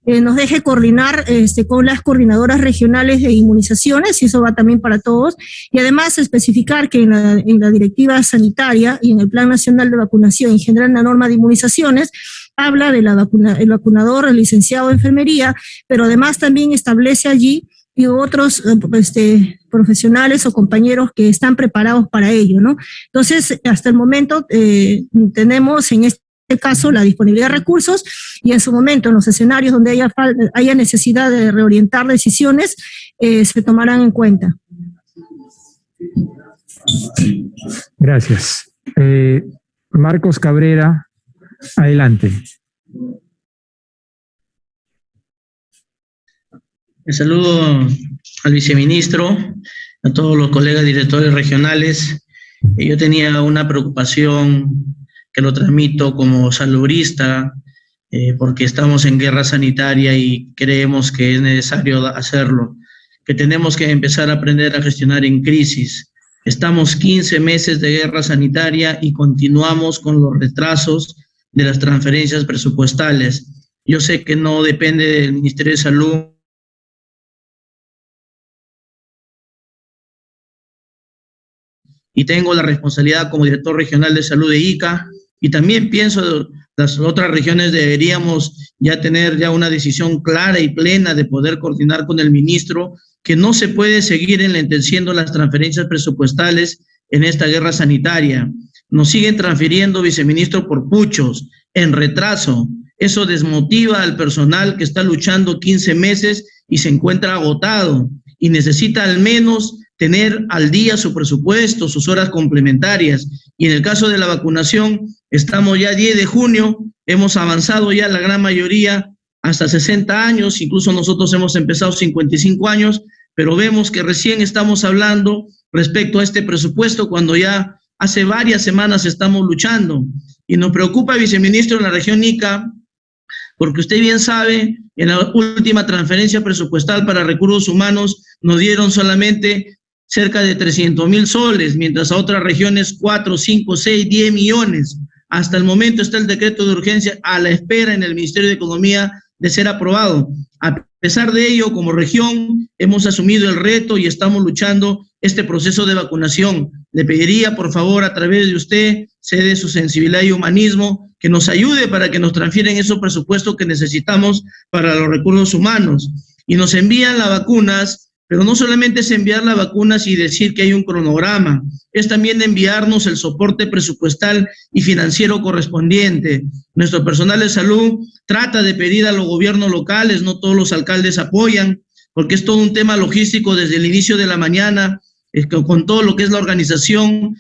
nos deje coordinar con las coordinadoras regionales de inmunizaciones, y eso va también para todos, y además especificar que en la directiva sanitaria y en el Plan Nacional de Vacunación, en general en la norma de inmunizaciones, habla de el vacunador, el licenciado de enfermería, pero además también establece allí y otros profesionales o compañeros que están preparados para ello, ¿no? Entonces, hasta el momento tenemos en este caso la disponibilidad de recursos y en su momento en los escenarios donde haya necesidad de reorientar decisiones, se tomarán en cuenta. Gracias. Marcos Cabrera, adelante. Un saludo al viceministro, a todos los colegas directores regionales. Yo tenía una preocupación que lo transmito como salubrista, porque estamos en guerra sanitaria y creemos que es necesario hacerlo, que tenemos que empezar a aprender a gestionar en crisis. Estamos 15 meses de guerra sanitaria y continuamos con los retrasos de las transferencias presupuestales. Yo sé que no depende del Ministerio de Salud, y tengo la responsabilidad como director regional de salud de ICA, y también pienso las otras regiones deberíamos ya tener ya una decisión clara y plena de poder coordinar con el ministro, que no se puede seguir enlenteciendo las transferencias presupuestales en esta guerra sanitaria. Nos siguen transfiriendo, viceministro, por puchos, en retraso. Eso desmotiva al personal que está luchando 15 meses y se encuentra agotado y necesita al menos tener al día su presupuesto, sus horas complementarias. Y en el caso de la vacunación, estamos ya 10 de junio, hemos avanzado ya la gran mayoría hasta 60 años, incluso nosotros hemos empezado 55 años, pero vemos que recién estamos hablando respecto a este presupuesto cuando ya hace varias semanas estamos luchando. Y nos preocupa, viceministro, en la región Ica, porque usted bien sabe, en la última transferencia presupuestal para recursos humanos nos dieron solamente cerca de 300,000 soles, mientras a otras regiones 4, 5, 6, 10 millones. Hasta el momento está el decreto de urgencia a la espera en el Ministerio de Economía de ser aprobado. A pesar de ello, como región, hemos asumido el reto y estamos luchando este proceso de vacunación. Le pediría, por favor, a través de usted, cede su sensibilidad y humanismo, que nos ayude para que nos transfieren esos presupuestos que necesitamos para los recursos humanos. Y nos envían las vacunas, pero no solamente es enviar las vacunas y decir que hay un cronograma, es también enviarnos el soporte presupuestal y financiero correspondiente. Nuestro personal de salud trata de pedir a los gobiernos locales, no todos los alcaldes apoyan, porque es todo un tema logístico desde el inicio de la mañana, con todo lo que es la organización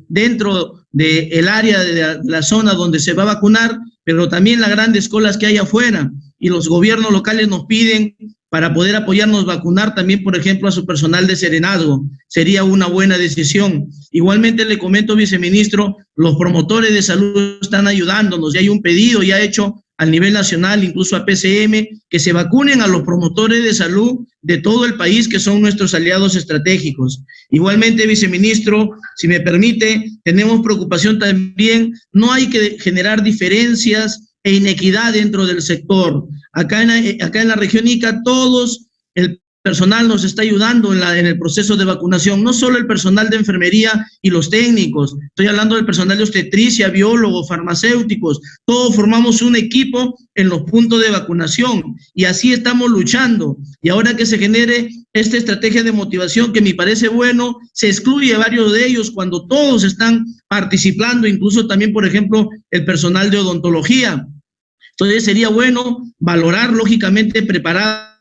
dentro del área de la zona donde se va a vacunar, pero también las grandes colas que hay afuera, y los gobiernos locales nos piden para poder apoyarnos vacunar también, por ejemplo, a su personal de serenazgo. Sería una buena decisión. Igualmente le comento, viceministro, los promotores de salud están ayudándonos, y hay un pedido ya hecho a nivel nacional, incluso a PCM, que se vacunen a los promotores de salud de todo el país, que son nuestros aliados estratégicos. Igualmente, viceministro, si me permite, tenemos preocupación también, no hay que generar diferencias e inequidad dentro del sector. Acá en la región Ica, todos el personal nos está ayudando en el proceso de vacunación, no solo el personal de enfermería y los técnicos, estoy hablando del personal de obstetricia, biólogos, farmacéuticos, todos formamos un equipo en los puntos de vacunación y así estamos luchando. Y ahora que se genere esta estrategia de motivación, que me parece bueno, se excluye a varios de ellos cuando todos están participando, incluso también, por ejemplo, el personal de odontología. Entonces sería bueno valorar, lógicamente, preparar.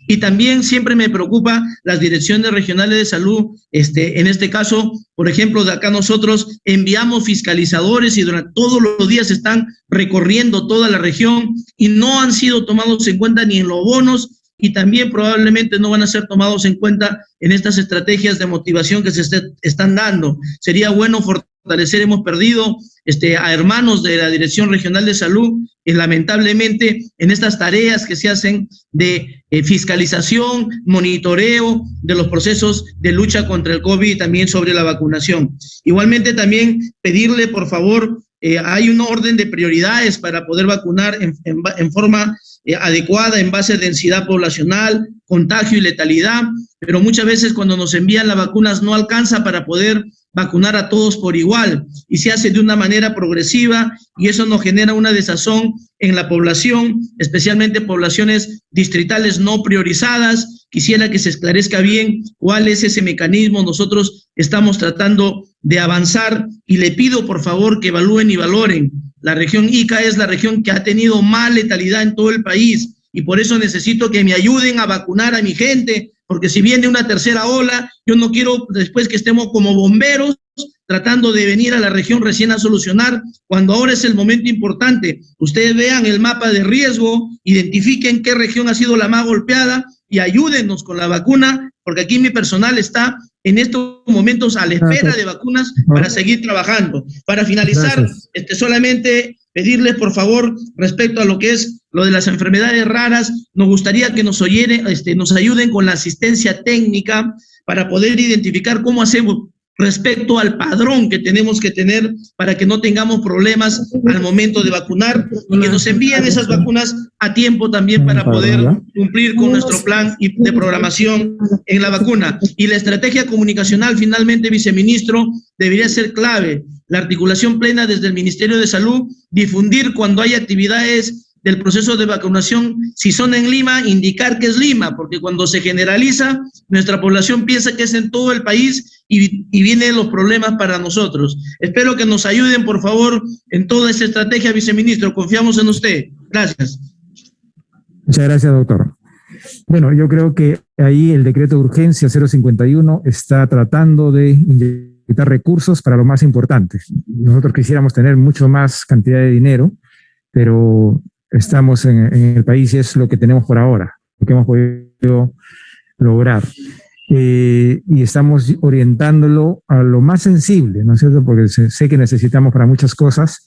Y también siempre me preocupa las direcciones regionales de salud. En este caso, por ejemplo, de acá nosotros enviamos fiscalizadores y durante todos los días están recorriendo toda la región y no han sido tomados en cuenta ni en los bonos, y también probablemente no van a ser tomados en cuenta en estas estrategias de motivación que se están dando. Sería bueno fortalecer, hemos perdido a hermanos de la Dirección Regional de Salud, lamentablemente en estas tareas que se hacen de fiscalización, monitoreo de los procesos de lucha contra el COVID y también sobre la vacunación. Igualmente también pedirle, por favor, hay un orden de prioridades para poder vacunar en forma adecuada en base a densidad poblacional, contagio y letalidad, pero muchas veces cuando nos envían las vacunas no alcanza para poder vacunar a todos por igual y se hace de una manera progresiva y eso nos genera una desazón en la población, especialmente poblaciones distritales no priorizadas. Quisiera que se esclarezca bien cuál es ese mecanismo. Nosotros estamos tratando de avanzar y le pido por favor que evalúen y valoren. La región Ica es la región que ha tenido más letalidad en todo el país y por eso necesito que me ayuden a vacunar a mi gente, porque si viene una tercera ola, yo no quiero después que estemos como bomberos tratando de venir a la región recién a solucionar, cuando ahora es el momento importante. Ustedes vean el mapa de riesgo, identifiquen qué región ha sido la más golpeada y ayúdennos con la vacuna, porque aquí mi personal está en estos momentos a la espera de vacunas para seguir trabajando. Para finalizar, solamente pedirles, por favor, respecto a lo que es lo de las enfermedades raras, nos gustaría que nos ayuden con la asistencia técnica para poder identificar cómo hacemos respecto al padrón que tenemos que tener para que no tengamos problemas al momento de vacunar y que nos envíen esas vacunas a tiempo también para poder cumplir con nuestro plan de programación en la vacuna. Y la estrategia comunicacional, finalmente, viceministro, debería ser clave. La articulación plena desde el Ministerio de Salud, difundir cuando hay actividades del proceso de vacunación, si son en Lima, indicar que es Lima, porque cuando se generaliza, nuestra población piensa que es en todo el país y vienen los problemas para nosotros. Espero que nos ayuden, por favor, en toda esta estrategia, viceministro. Confiamos en usted. Gracias. Muchas gracias, doctor. Bueno, yo creo que ahí el decreto de urgencia 051 está tratando de inyectar recursos para lo más importante. Nosotros quisiéramos tener mucho más cantidad de dinero, pero estamos en el país y es lo que tenemos por ahora, lo que hemos podido lograr. Y estamos orientándolo a lo más sensible, ¿no es cierto? Porque sé que necesitamos para muchas cosas,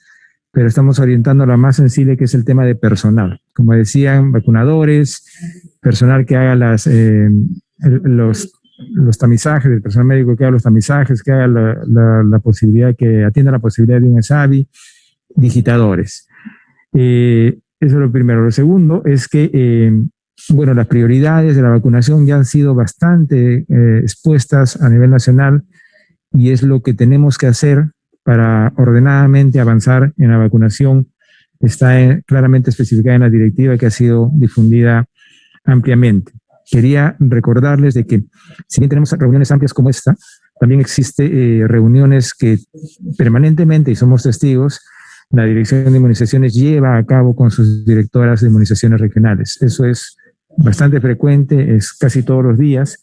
pero estamos orientando a lo más sensible, que es el tema de personal. Como decían, vacunadores, personal que haga los tamizajes, el personal médico que haga los tamizajes, que haga la posibilidad, que atienda la posibilidad de un ESAVI, digitadores. Eso es lo primero. Lo segundo es que, bueno, las prioridades de la vacunación ya han sido bastante expuestas a nivel nacional y es lo que tenemos que hacer para ordenadamente avanzar en la vacunación. Está claramente especificada en la directiva que ha sido difundida ampliamente. Quería recordarles de que si bien tenemos reuniones amplias como esta, también existe reuniones que permanentemente, y somos testigos, la Dirección de Inmunizaciones lleva a cabo con sus directoras de inmunizaciones regionales. Eso es bastante frecuente, es casi todos los días,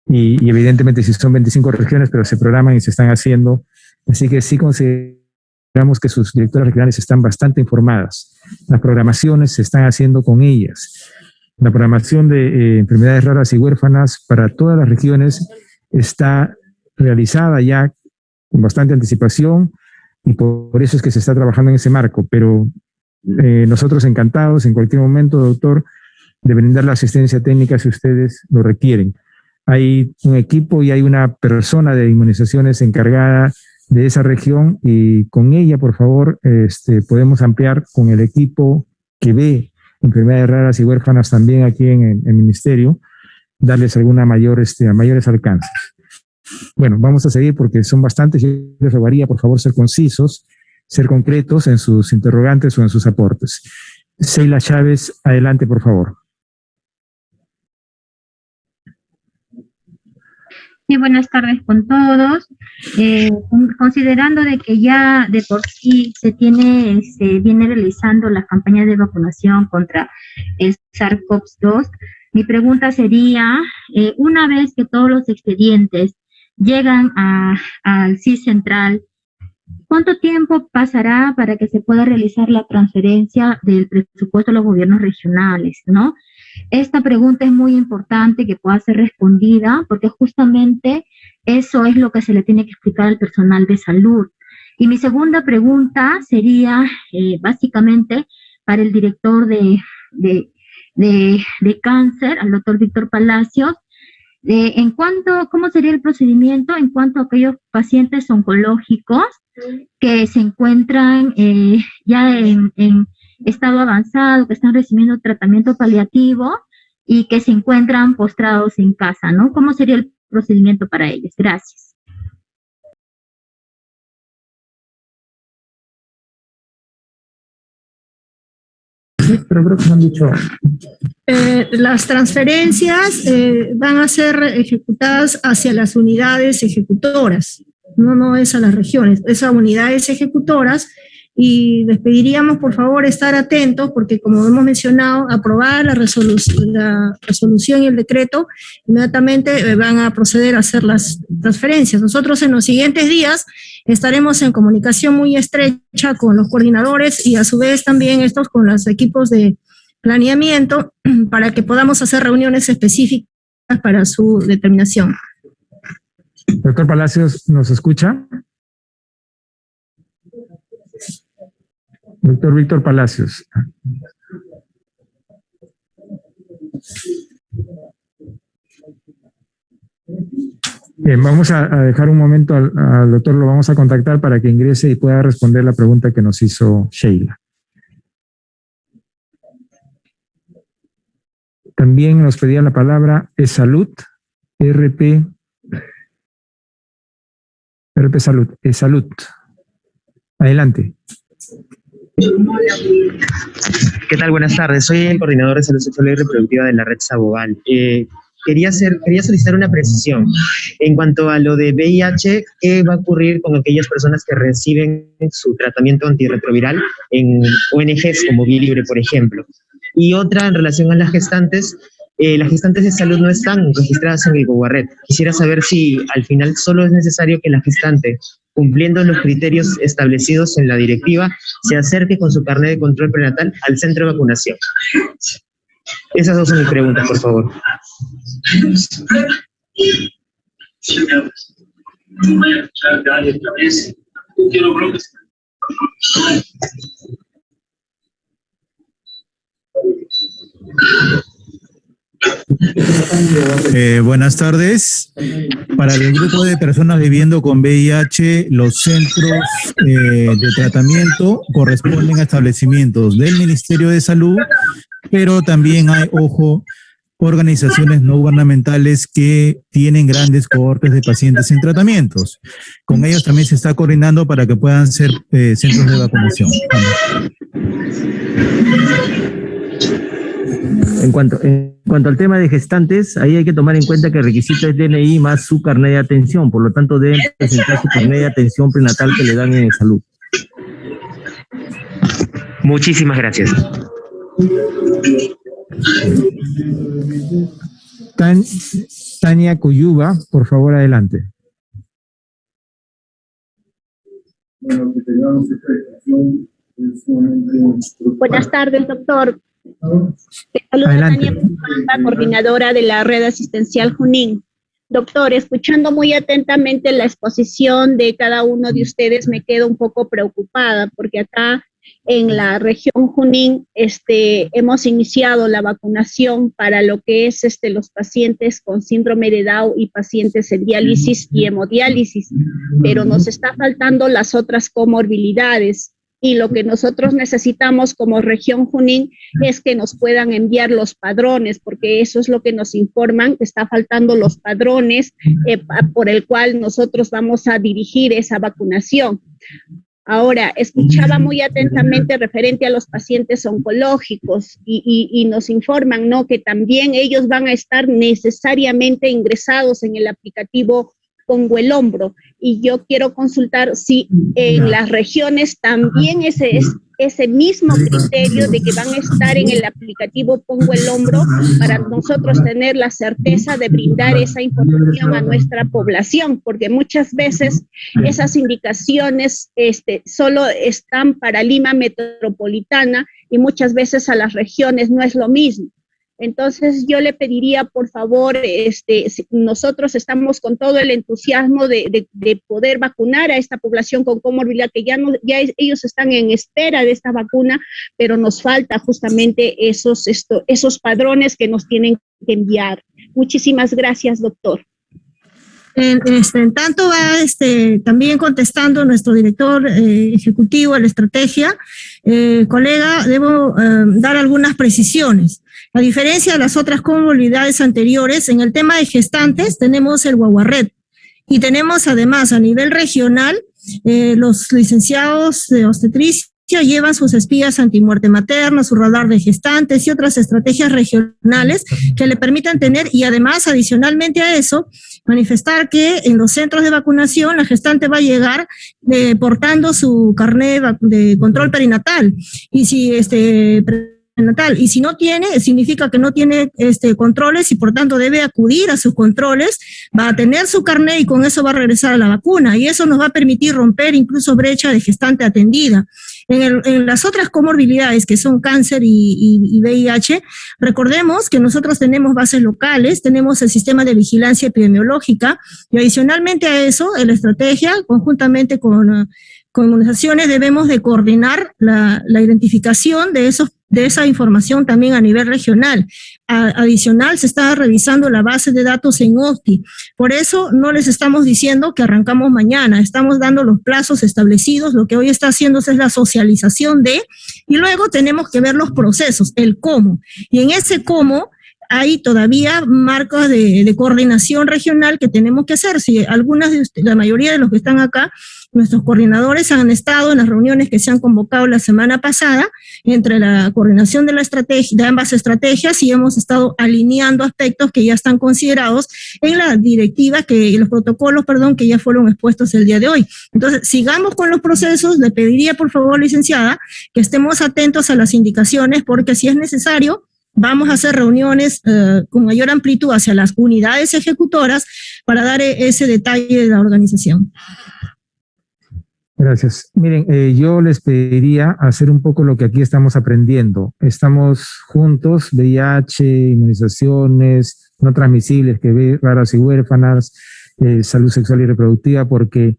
y evidentemente si son 25 regiones, pero se programan y se están haciendo, así que sí consideramos que sus directoras regionales están bastante informadas. Las programaciones se están haciendo con ellas. La programación de enfermedades raras y huérfanas para todas las regiones está realizada ya con bastante anticipación y por eso es que se está trabajando en ese marco, pero nosotros encantados en cualquier momento, doctor, de brindar la asistencia técnica si ustedes lo requieren. Hay un equipo y hay una persona de inmunizaciones encargada de esa región y con ella, por favor, podemos ampliar con el equipo que ve enfermedades raras y huérfanas también aquí en el ministerio, darles alguna mayores alcances. Bueno, vamos a seguir porque son bastantes. Yo les rogaría, por favor, ser concisos, ser concretos en sus interrogantes o en sus aportes. Sheila Chávez, adelante, por favor. Sí, buenas tardes con todos. Considerando de que ya de por sí se viene realizando la campaña de vacunación contra el SARS-CoV-2, mi pregunta sería, una vez que todos los expedientes llegan al CIS central, ¿cuánto tiempo pasará para que se pueda realizar la transferencia del presupuesto a los gobiernos regionales, ¿no? Esta pregunta es muy importante que pueda ser respondida porque justamente eso es lo que se le tiene que explicar al personal de salud. Y mi segunda pregunta sería básicamente para el director de cáncer, al doctor Víctor Palacios, ¿cómo sería el procedimiento en cuanto a aquellos pacientes oncológicos que se encuentran ya en estado avanzado, que están recibiendo tratamiento paliativo y que se encuentran postrados en casa, ¿no? ¿Cómo sería el procedimiento para ellos? Gracias. Sí, pero creo que me han dicho. Las transferencias van a ser ejecutadas hacia las unidades ejecutoras, no es a las regiones, es a unidades ejecutoras. Y les pediríamos, por favor, estar atentos porque, como hemos mencionado, aprobar la resolución y el decreto, inmediatamente van a proceder a hacer las transferencias. Nosotros en los siguientes días estaremos en comunicación muy estrecha con los coordinadores y a su vez también estos con los equipos de planeamiento para que podamos hacer reuniones específicas para su determinación. Doctor Palacios, ¿nos escucha? Doctor Víctor Palacios. Bien, vamos a dejar un momento al doctor, lo vamos a contactar para que ingrese y pueda responder la pregunta que nos hizo Sheila. También nos pedía la palabra Salud, RP Salud, Salud. Adelante. ¿Qué tal? Buenas tardes. Soy el coordinador de salud sexual y reproductiva de la red Sabogal. Quería solicitar una precisión. En cuanto a lo de VIH, ¿qué va a ocurrir con aquellas personas que reciben su tratamiento antirretroviral en ONGs como Vía Libre, por ejemplo? Y otra, en relación a las gestantes de salud no están registradas en el GOBARRET. Quisiera saber si al final solo es necesario que la gestante, cumpliendo los criterios establecidos en la directiva, se acerque con su carnet de control prenatal al centro de vacunación. Esas dos son mis preguntas, por favor. Buenas tardes. Para el grupo de personas viviendo con VIH, los centros de tratamiento corresponden a establecimientos del Ministerio de Salud, pero también hay, ojo, organizaciones no gubernamentales que tienen grandes cohortes de pacientes en tratamientos. Con ellos también se está coordinando para que puedan ser centros de vacunación. En cuanto al tema de gestantes, ahí hay que tomar en cuenta que el requisito es DNI más su carnet de atención, por lo tanto deben presentar su carnet de atención prenatal que le dan en salud. Muchísimas gracias. Tania Cuyuba, por favor, adelante. Buenas tardes, doctor. Te saluda Tania Cuyuba, coordinadora de la red asistencial Junín. Doctor, escuchando muy atentamente la exposición de cada uno de ustedes, me quedo un poco preocupada porque acá en la región Junín hemos iniciado la vacunación para lo que es los pacientes con síndrome de Down y pacientes en diálisis y hemodiálisis, pero nos está faltando las otras comorbilidades. Y lo que nosotros necesitamos como región Junín es que nos puedan enviar los padrones, porque eso es lo que nos informan, que está faltando los padrones por el cual nosotros vamos a dirigir esa vacunación. Ahora, escuchaba muy atentamente referente a los pacientes oncológicos y nos informan, ¿no?, que también ellos van a estar necesariamente ingresados en el aplicativo Pongo el Hombro, y yo quiero consultar si en las regiones también ese mismo criterio de que van a estar en el aplicativo Pongo el Hombro para nosotros tener la certeza de brindar esa información a nuestra población, porque muchas veces esas indicaciones solo están para Lima metropolitana y muchas veces a las regiones no es lo mismo. Entonces yo le pediría, por favor, nosotros estamos con todo el entusiasmo de poder vacunar a esta población con comorbilidad, que ellos están en espera de esta vacuna, pero nos falta justamente esos padrones que nos tienen que enviar. Muchísimas gracias, doctor. En tanto va también contestando nuestro director ejecutivo de la estrategia, colega, debo dar algunas precisiones. A diferencia de las otras comorbilidades anteriores, en el tema de gestantes tenemos el Guaguarret y tenemos además a nivel regional los licenciados de obstetricia llevan sus espías antimuerte materna, su radar de gestantes y otras estrategias regionales que le permitan tener, y además adicionalmente a eso, manifestar que en los centros de vacunación la gestante va a llegar portando su carnet de control perinatal, y si prenatal, y si no tiene, significa que no tiene controles y por tanto debe acudir a sus controles, va a tener su carnet y con eso va a regresar a la vacuna, y eso nos va a permitir romper incluso brecha de gestante atendida. En las otras comorbilidades que son cáncer y VIH, recordemos que nosotros tenemos bases locales, tenemos el sistema de vigilancia epidemiológica, y adicionalmente a eso, en la estrategia, conjuntamente con organizaciones, debemos de coordinar la identificación de esa información también a nivel regional. Adicional, se está revisando la base de datos en OCTI. Por eso no les estamos diciendo que arrancamos mañana, estamos dando los plazos establecidos, lo que hoy está haciéndose es la socialización y luego tenemos que ver los procesos, el cómo. Y en ese cómo hay todavía marcos de coordinación regional que tenemos que hacer. Si la mayoría de los que están acá, nuestros coordinadores han estado en las reuniones que se han convocado la semana pasada entre la coordinación de ambas estrategias, y hemos estado alineando aspectos que ya están considerados en la directiva, los protocolos, que ya fueron expuestos el día de hoy. Entonces, sigamos con los procesos. Le pediría, por favor, licenciada, que estemos atentos a las indicaciones, porque si es necesario, vamos a hacer reuniones con mayor amplitud hacia las unidades ejecutoras para dar ese detalle de la organización. Gracias. Miren, yo les pediría hacer un poco lo que aquí estamos aprendiendo. Estamos juntos, VIH, inmunizaciones no transmisibles, que raras y huérfanas, salud sexual y reproductiva, porque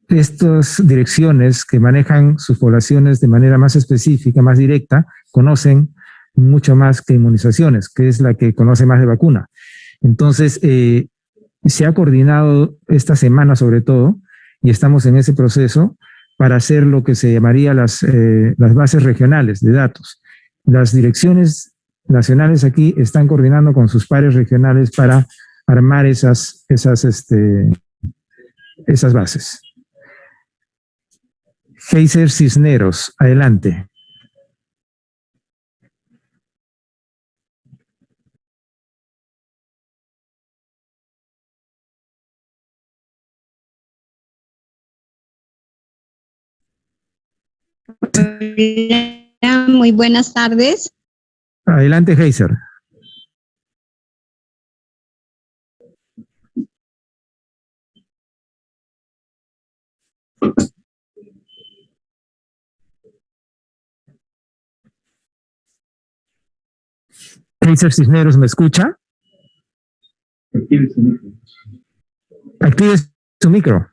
estas direcciones que manejan sus poblaciones de manera más específica, más directa, conocen mucho más que inmunizaciones, que es la que conoce más de vacuna. Entonces, se ha coordinado esta semana sobre todo, y estamos en ese proceso para hacer lo que se llamaría las bases regionales de datos. Las direcciones nacionales aquí están coordinando con sus pares regionales para armar esas bases. Heiser Cisneros, adelante. Hola, muy buenas tardes. Adelante, Heiser. Heiser Cisneros, ¿me escucha? Active su micro.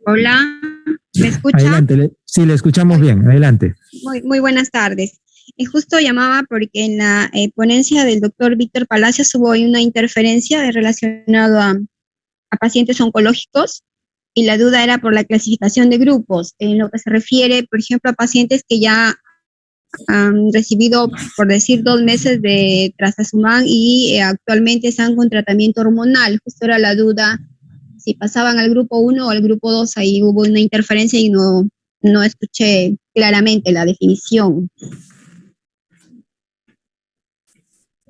Hola, ¿me escucha? Adelante, sí, le escuchamos bien, adelante. Muy buenas tardes. Justo llamaba porque en la ponencia del doctor Víctor Palacios hubo una interferencia relacionada a pacientes oncológicos y la duda era por la clasificación de grupos, en lo que se refiere, por ejemplo, a pacientes que ya han recibido, por decir, 2 meses de trastuzumab y actualmente están con tratamiento hormonal. Justo era la duda si pasaban al grupo 1 o al grupo 2, ahí hubo una interferencia y no escuché claramente la definición.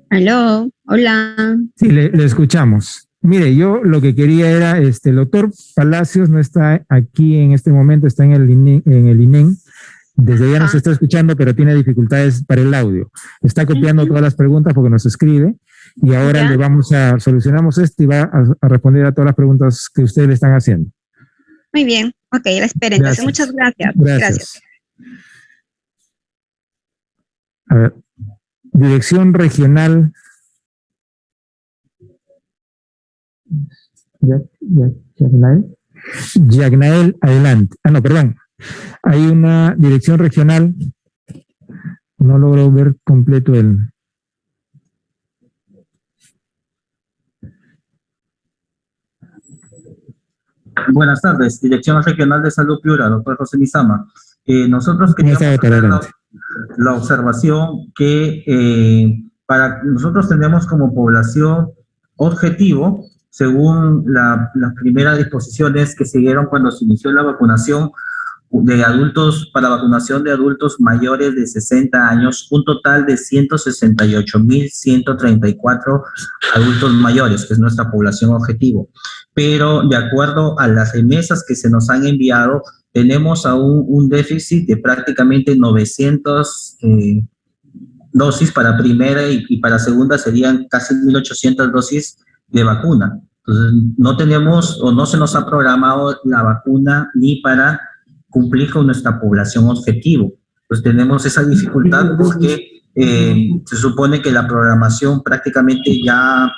Aló, hola. Sí, le escuchamos. Mire, yo lo que quería era, el doctor Palacios no está aquí en este momento, está en el INEM. Desde ya nos está escuchando, pero tiene dificultades para el audio. Está copiando todas las preguntas porque nos escribe y ahora solucionamos esto y va a responder a todas las preguntas que ustedes le están haciendo. Muy bien, ok, la espero. Entonces, muchas gracias. Gracias. A ver, Dirección Regional. Yagnael, adelante. No, perdón. Hay una dirección regional. No logro ver completo el... Buenas tardes, Dirección Regional de Salud Piura, doctor José Lizama. Nosotros queríamos hacer la observación que nosotros tenemos como población objetivo, según las primeras disposiciones que siguieron cuando se inició la vacunación de adultos, para vacunación de adultos mayores de 60 años, un total de 168.134 adultos mayores, que es nuestra población objetivo. Pero de acuerdo a las remesas que se nos han enviado, tenemos aún un déficit de prácticamente 900 dosis para primera y para segunda serían casi 1.800 dosis de vacuna. Entonces, no tenemos o no se nos ha programado la vacuna ni para cumplir con nuestra población objetivo. Pues tenemos esa dificultad porque se supone que la programación prácticamente ya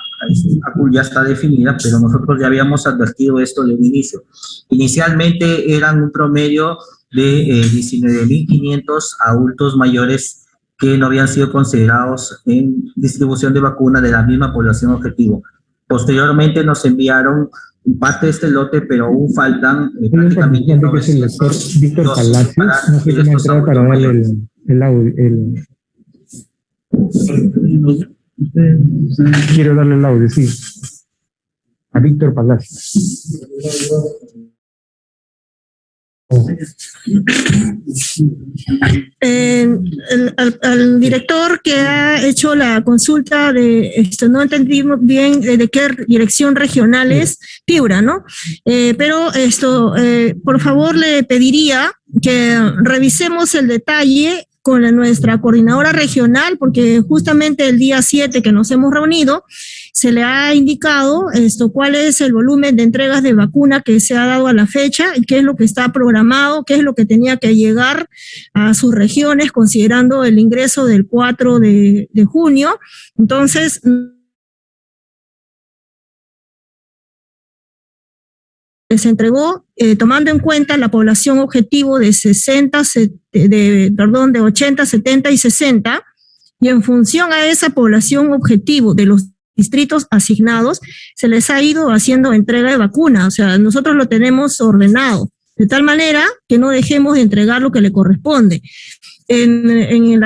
está definida, pero nosotros ya habíamos advertido esto de un inicio. Inicialmente eran un promedio de 19.500 adultos mayores que no habían sido considerados en distribución de vacuna de la misma población objetivo. Posteriormente nos enviaron parte de este lote, pero aún faltan prácticamente 900 Víctor Palacios, no sé cómo entrar para darle el audio. Quiero darle el audio, sí. A Víctor Palacios. Al director que ha hecho la consulta de no entendimos bien de qué dirección regional es Piura, ¿no? Pero por favor le pediría que revisemos el detalle con nuestra coordinadora regional, porque justamente el día 7 que nos hemos reunido, se le ha indicado cuál es el volumen de entregas de vacuna que se ha dado a la fecha y qué es lo que está programado, qué es lo que tenía que llegar a sus regiones, considerando el ingreso del 4 de junio. Entonces, se entregó tomando en cuenta la población objetivo de 80, 70 y 60, y en función a esa población objetivo de los distritos asignados, se les ha ido haciendo entrega de vacuna. O sea, nosotros lo tenemos ordenado, de tal manera que no dejemos de entregar lo que le corresponde. En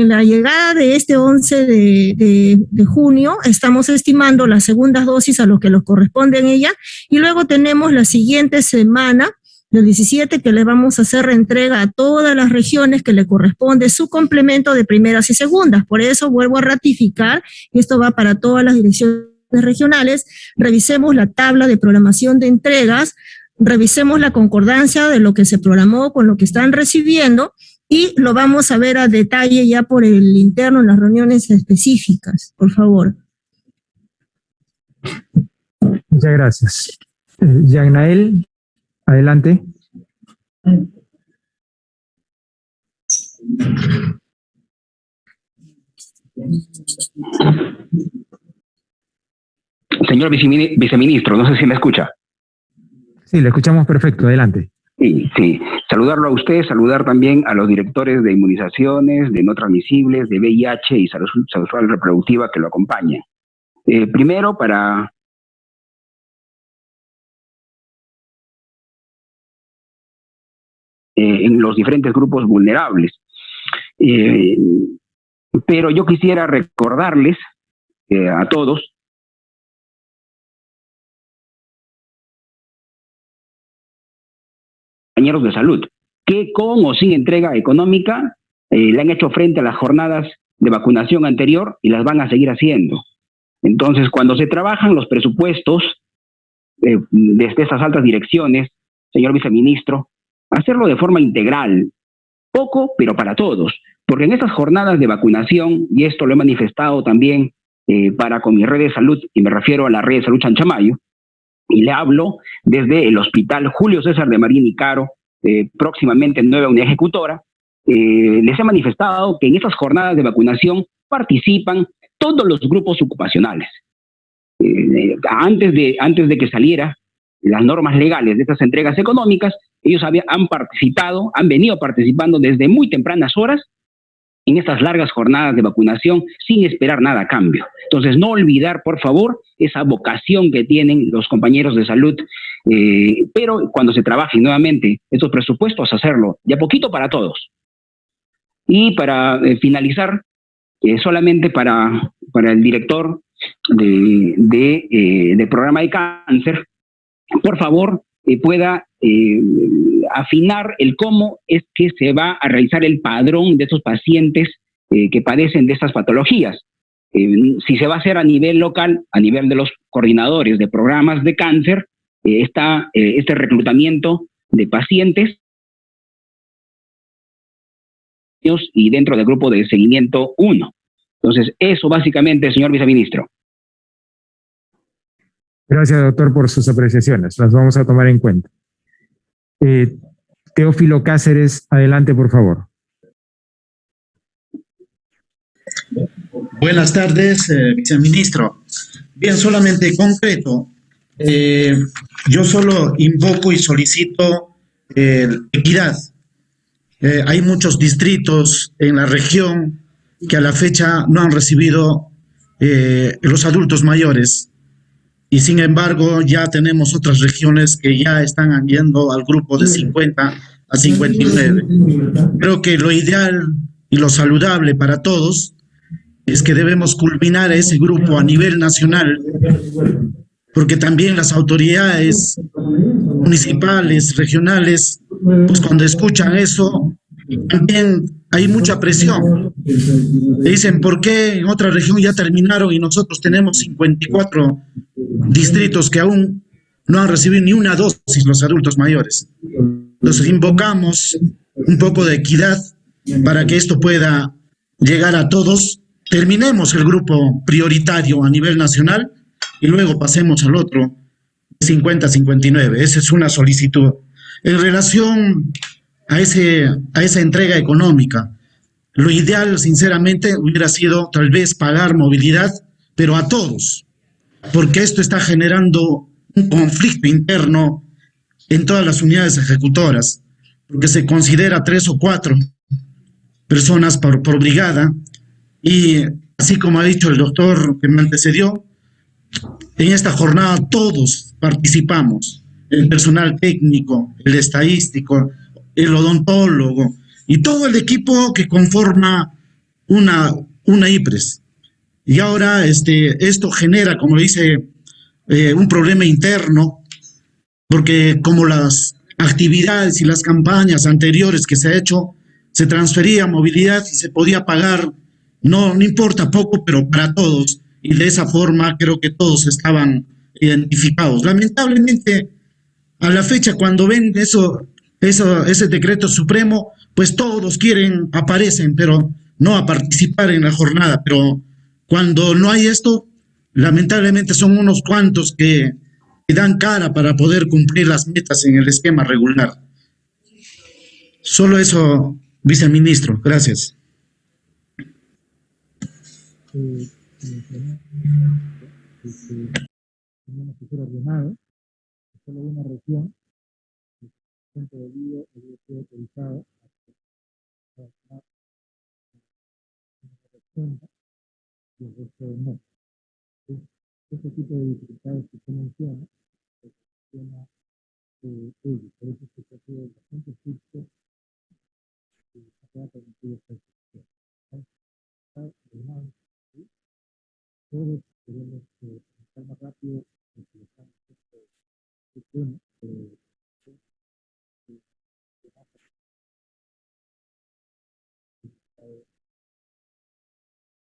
la llegada de este 11 de junio, estamos estimando las segundas dosis a lo que les corresponde en ella, y luego tenemos la siguiente semana, del 17, que le vamos a hacer entrega a todas las regiones que le corresponde su complemento de primeras y segundas. Por eso vuelvo a ratificar, y esto va para todas las direcciones regionales, revisemos la tabla de programación de entregas, revisemos la concordancia de lo que se programó con lo que están recibiendo, y lo vamos a ver a detalle ya por el interno en las reuniones específicas, por favor. Muchas gracias. Yagnael, adelante. Señor viceministro, no sé si me escucha. Sí, le escuchamos perfecto, adelante. Sí. Saludarlo a usted, saludar también a los directores de inmunizaciones, de no transmisibles, de VIH y salud sexual reproductiva que lo acompañan. Primero, para en los diferentes grupos vulnerables. Pero yo quisiera recordarles a todos compañeros de salud, que con o sin entrega económica le han hecho frente a las jornadas de vacunación anterior y las van a seguir haciendo. Entonces, cuando se trabajan los presupuestos desde estas altas direcciones, señor viceministro, hacerlo de forma integral, poco, pero para todos, porque en estas jornadas de vacunación, y esto lo he manifestado también con mi red de salud, y me refiero a la red de salud Chanchamayo, y le hablo desde el Hospital Julio César de Marín y Caro, próximamente nueva unidad ejecutora, les he manifestado que en estas jornadas de vacunación participan todos los grupos ocupacionales. Antes de que saliera las normas legales de estas entregas económicas, ellos han venido participando desde muy tempranas horas en estas largas jornadas de vacunación sin esperar nada a cambio. Entonces, no olvidar, por favor, esa vocación que tienen los compañeros de salud, pero cuando se trabajen nuevamente estos presupuestos, hacerlo de a poquito para todos. Y para finalizar, solamente para el director de programa de cáncer, por favor, pueda afinar el cómo es que se va a realizar el padrón de estos pacientes que padecen de estas patologías. Si se va a hacer a nivel local, a nivel de los coordinadores de programas de cáncer, este reclutamiento de pacientes y dentro del grupo de seguimiento 1. Entonces, eso básicamente, señor viceministro. Gracias, doctor, por sus apreciaciones. Las vamos a tomar en cuenta. Teófilo Cáceres, adelante, por favor. Buenas tardes, viceministro. Bien, solamente concreto. Yo solo invoco y solicito equidad. Hay muchos distritos en la región que a la fecha no han recibido los adultos mayores. Y sin embargo, ya tenemos otras regiones que ya están yendo al grupo de 50 a 59. Creo que lo ideal y lo saludable para todos es que debemos culminar ese grupo a nivel nacional, porque también las autoridades municipales, regionales, pues cuando escuchan eso, también hay mucha presión. Le dicen, ¿por qué en otra región ya terminaron y nosotros tenemos 54 distritos que aún no han recibido ni una dosis los adultos mayores? Entonces invocamos un poco de equidad para que esto pueda llegar a todos. Terminemos el grupo prioritario a nivel nacional y luego pasemos al otro 50-59. Esa es una solicitud. En relación a esa entrega económica, lo ideal, sinceramente, hubiera sido tal vez pagar movilidad, pero a todos, porque esto está generando un conflicto interno en todas las unidades ejecutoras, porque se considera 3 o 4 personas por brigada, Y así como ha dicho el doctor que me antecedió, en esta jornada todos participamos, el personal técnico, el estadístico, el odontólogo y todo el equipo que conforma una IPRES. Y ahora esto genera, como dice, un problema interno, porque como las actividades y las campañas anteriores que se ha hecho, se transfería movilidad y se podía pagar, no importa poco, pero para todos. Y de esa forma creo que todos estaban identificados. Lamentablemente, a la fecha, cuando ven ese decreto supremo, pues todos aparecen, pero no a participar en la jornada. Pero cuando no hay esto, lamentablemente son unos cuantos que dan cara para poder cumplir las metas en el esquema regular. Solo eso, viceministro. Gracias. Tenemos que ser ordenados, solo una región, el centro de Lío había sido autorizado y el resto no. Este tipo de dificultades que usted menciona, ellos, por eso es que se ha sido bastante estricto y se ha permitido esta situación. Todos queremos estar más rápido en que estamos este tema,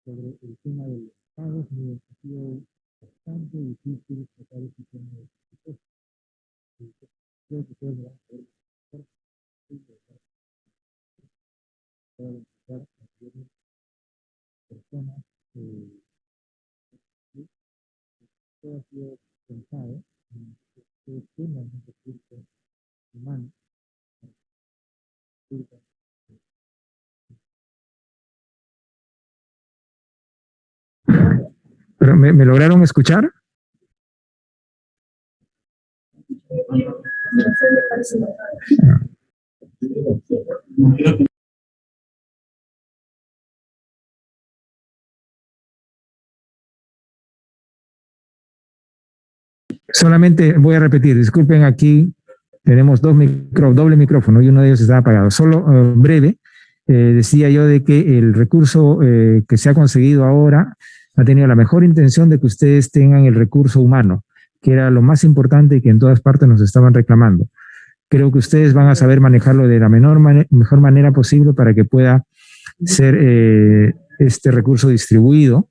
sobre el tema de los pagos, me ha sido bastante difícil tratar este tema de presupuesto. Creo que ustedes me van a poder empezar a tener personas todo ha sido pensado en que ustedes tengan un recurso humano. ¿Pero me lograron escuchar? Solamente voy a repetir, disculpen, aquí tenemos doble micrófono y uno de ellos está apagado. Solo breve, decía yo de que el recurso que se ha conseguido ahora ha tenido la mejor intención de que ustedes tengan el recurso humano, que era lo más importante y que en todas partes nos estaban reclamando. Creo que ustedes van a saber manejarlo de la mejor manera posible para que pueda ser este recurso distribuido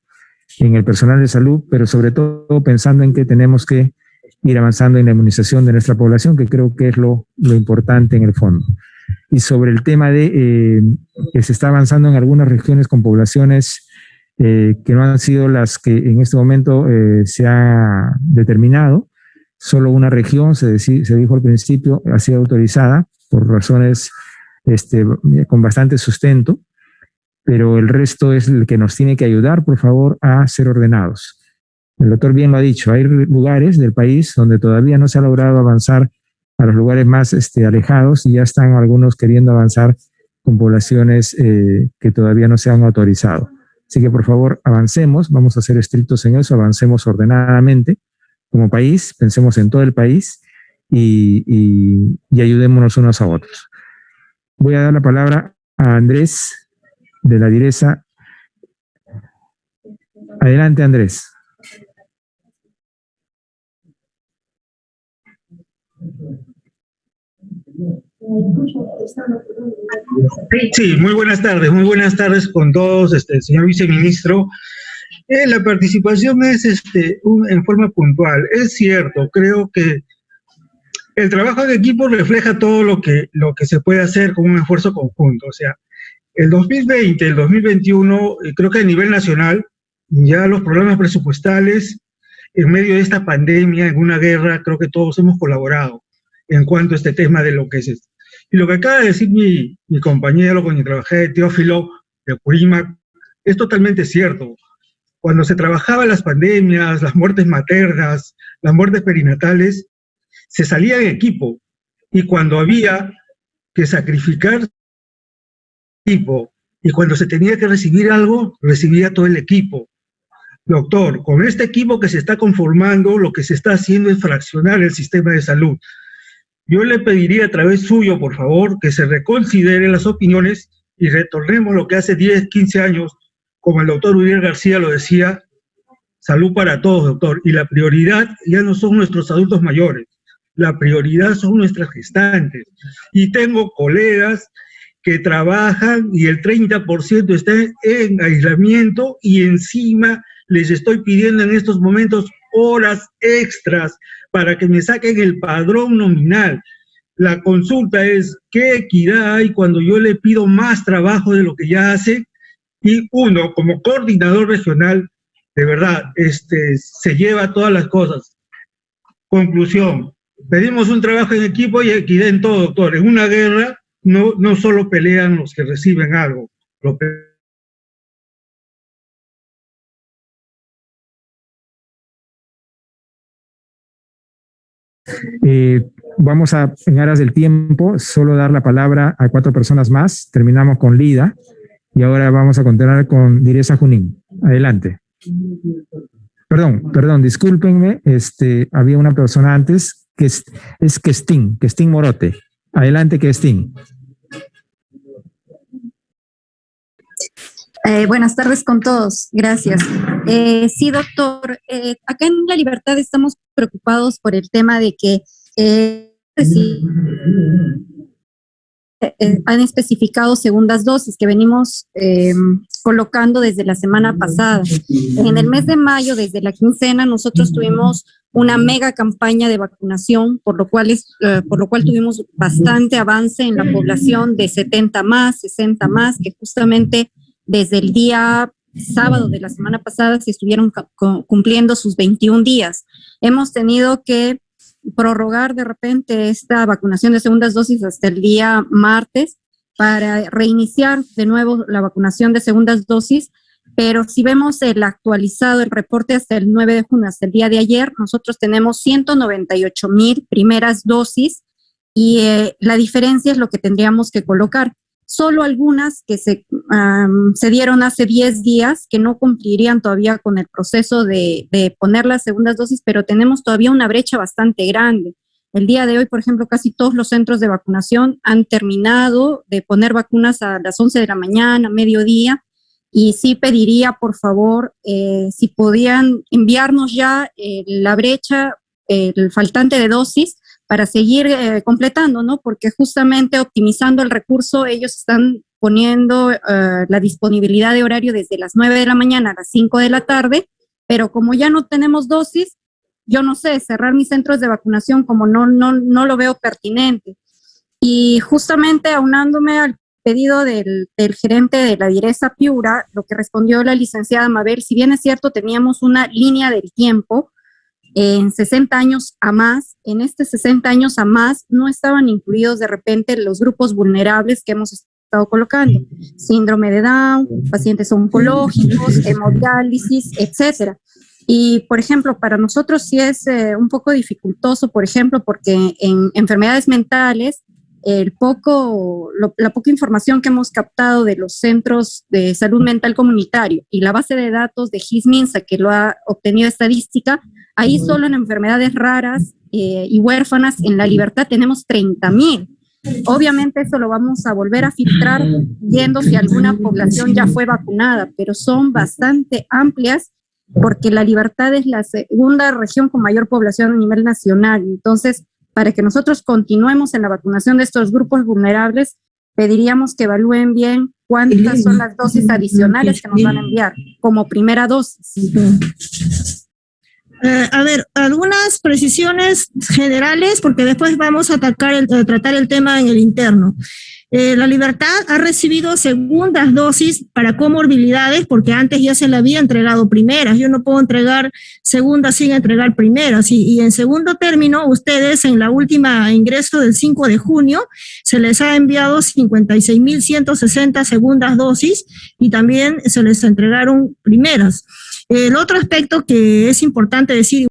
en el personal de salud, pero sobre todo pensando en que tenemos que ir avanzando en la inmunización de nuestra población, que creo que es lo importante en el fondo. Y sobre el tema de que se está avanzando en algunas regiones con poblaciones que no han sido las que en este momento se ha determinado, solo una región, se dijo al principio, ha sido autorizada por razones con bastante sustento, pero el resto es el que nos tiene que ayudar, por favor, a ser ordenados. El doctor bien lo ha dicho, hay lugares del país donde todavía no se ha logrado avanzar a los lugares más alejados y ya están algunos queriendo avanzar con poblaciones que todavía no se han autorizado. Así que por favor avancemos, vamos a ser estrictos en eso, avancemos ordenadamente como país, pensemos en todo el país y ayudémonos unos a otros. Voy a dar la palabra a Andrés de la Direza. Adelante, Andrés. Sí, muy buenas tardes con todos, señor viceministro. La participación es en forma puntual. Es cierto, creo que el trabajo de equipo refleja todo lo que se puede hacer con un esfuerzo conjunto. O sea, el 2020, el 2021, creo que a nivel nacional, ya los problemas presupuestales, en medio de esta pandemia, en una guerra, creo que todos hemos colaborado en cuanto a este tema de lo que es esto. Y lo que acaba de decir mi compañero con quien trabajé, Teófilo, de Purímac, es totalmente cierto. Cuando se trabajaba las pandemias, las muertes maternas, las muertes perinatales, se salía en equipo. Y cuando había que sacrificar equipo y cuando se tenía que recibir algo, recibía todo el equipo. Doctor, con este equipo que se está conformando, lo que se está haciendo es fraccionar el sistema de salud. Yo le pediría a través suyo, por favor, que se reconsidere las opiniones y retornemos lo que hace 10, 15 años, como el doctor Uriel García lo decía, salud para todos, doctor. Y la prioridad ya no son nuestros adultos mayores, la prioridad son nuestras gestantes. Y tengo colegas que trabajan y el 30% está en aislamiento y encima les estoy pidiendo en estos momentos horas extras para que me saquen el padrón nominal. La consulta es, ¿qué equidad hay cuando yo le pido más trabajo de lo que ya hace? Y uno, como coordinador regional, de verdad, se lleva todas las cosas. Conclusión, pedimos un trabajo en equipo y equidad en todo, doctor. En una guerra no solo pelean los que reciben algo, Vamos a, en aras del tiempo, solo dar la palabra a 4 personas más. Terminamos con Lida y ahora vamos a continuar con Diresa Junín. Adelante. Perdón, discúlpenme, había una persona antes que es Kestín Morote. Adelante, Kestín. Buenas tardes con todos, gracias. Sí, doctor, acá en La Libertad estamos preocupados por el tema de que han especificado segundas dosis que venimos colocando desde la semana pasada. En el mes de mayo, desde la quincena, nosotros tuvimos una mega campaña de vacunación, por lo cual tuvimos bastante avance en la población de 70 más, 60 más, que justamente desde el día sábado de la semana pasada se estuvieron cumpliendo sus 21 días. Hemos tenido que prorrogar de repente esta vacunación de segundas dosis hasta el día martes para reiniciar de nuevo la vacunación de segundas dosis, pero si vemos el actualizado, el reporte hasta el 9 de junio, hasta el día de ayer, nosotros tenemos 198,000 primeras dosis y la diferencia es lo que tendríamos que colocar. Solo algunas que se dieron hace 10 días que no cumplirían todavía con el proceso de poner las segundas dosis, pero tenemos todavía una brecha bastante grande. El día de hoy, por ejemplo, casi todos los centros de vacunación han terminado de poner vacunas a las 11 de la mañana, mediodía, y sí pediría, por favor, si podían enviarnos ya la brecha, el faltante de dosis, para seguir completando, ¿no? Porque justamente optimizando el recurso, ellos están poniendo la disponibilidad de horario desde las 9 de la mañana a las 5 de la tarde, pero como ya no tenemos dosis, yo no sé, cerrar mis centros de vacunación como no lo veo pertinente. Y justamente aunándome al pedido del gerente de la Diresa Piura, lo que respondió la licenciada Mabel, si bien es cierto, teníamos una línea del tiempo, en 60 años a más, en este 60 años a más no estaban incluidos de repente los grupos vulnerables que hemos estado colocando, síndrome de Down, pacientes oncológicos, hemodiálisis, etcétera. Y, por ejemplo, para nosotros sí es un poco dificultoso, por ejemplo, porque en enfermedades mentales, la poca información que hemos captado de los centros de salud mental comunitario y la base de datos de GISMINSA, que lo ha obtenido estadística, ahí solo en enfermedades raras y huérfanas en La Libertad tenemos 30,000. Obviamente eso lo vamos a volver a filtrar viendo si alguna población ya fue vacunada, pero son bastante amplias porque La Libertad es la segunda región con mayor población a nivel nacional. Entonces, para que nosotros continuemos en la vacunación de estos grupos vulnerables, pediríamos que evalúen bien cuántas son las dosis adicionales que nos van a enviar como primera dosis. A ver, algunas precisiones generales, porque después vamos a tratar el tema en el interno. La Libertad ha recibido segundas dosis para comorbilidades, porque antes ya se le había entregado primeras. Yo no puedo entregar segundas sin entregar primeras. Y en segundo término, ustedes en la última ingreso del 5 de junio, se les ha enviado 56,160 segundas dosis y también se les entregaron primeras. El otro aspecto que es importante decir,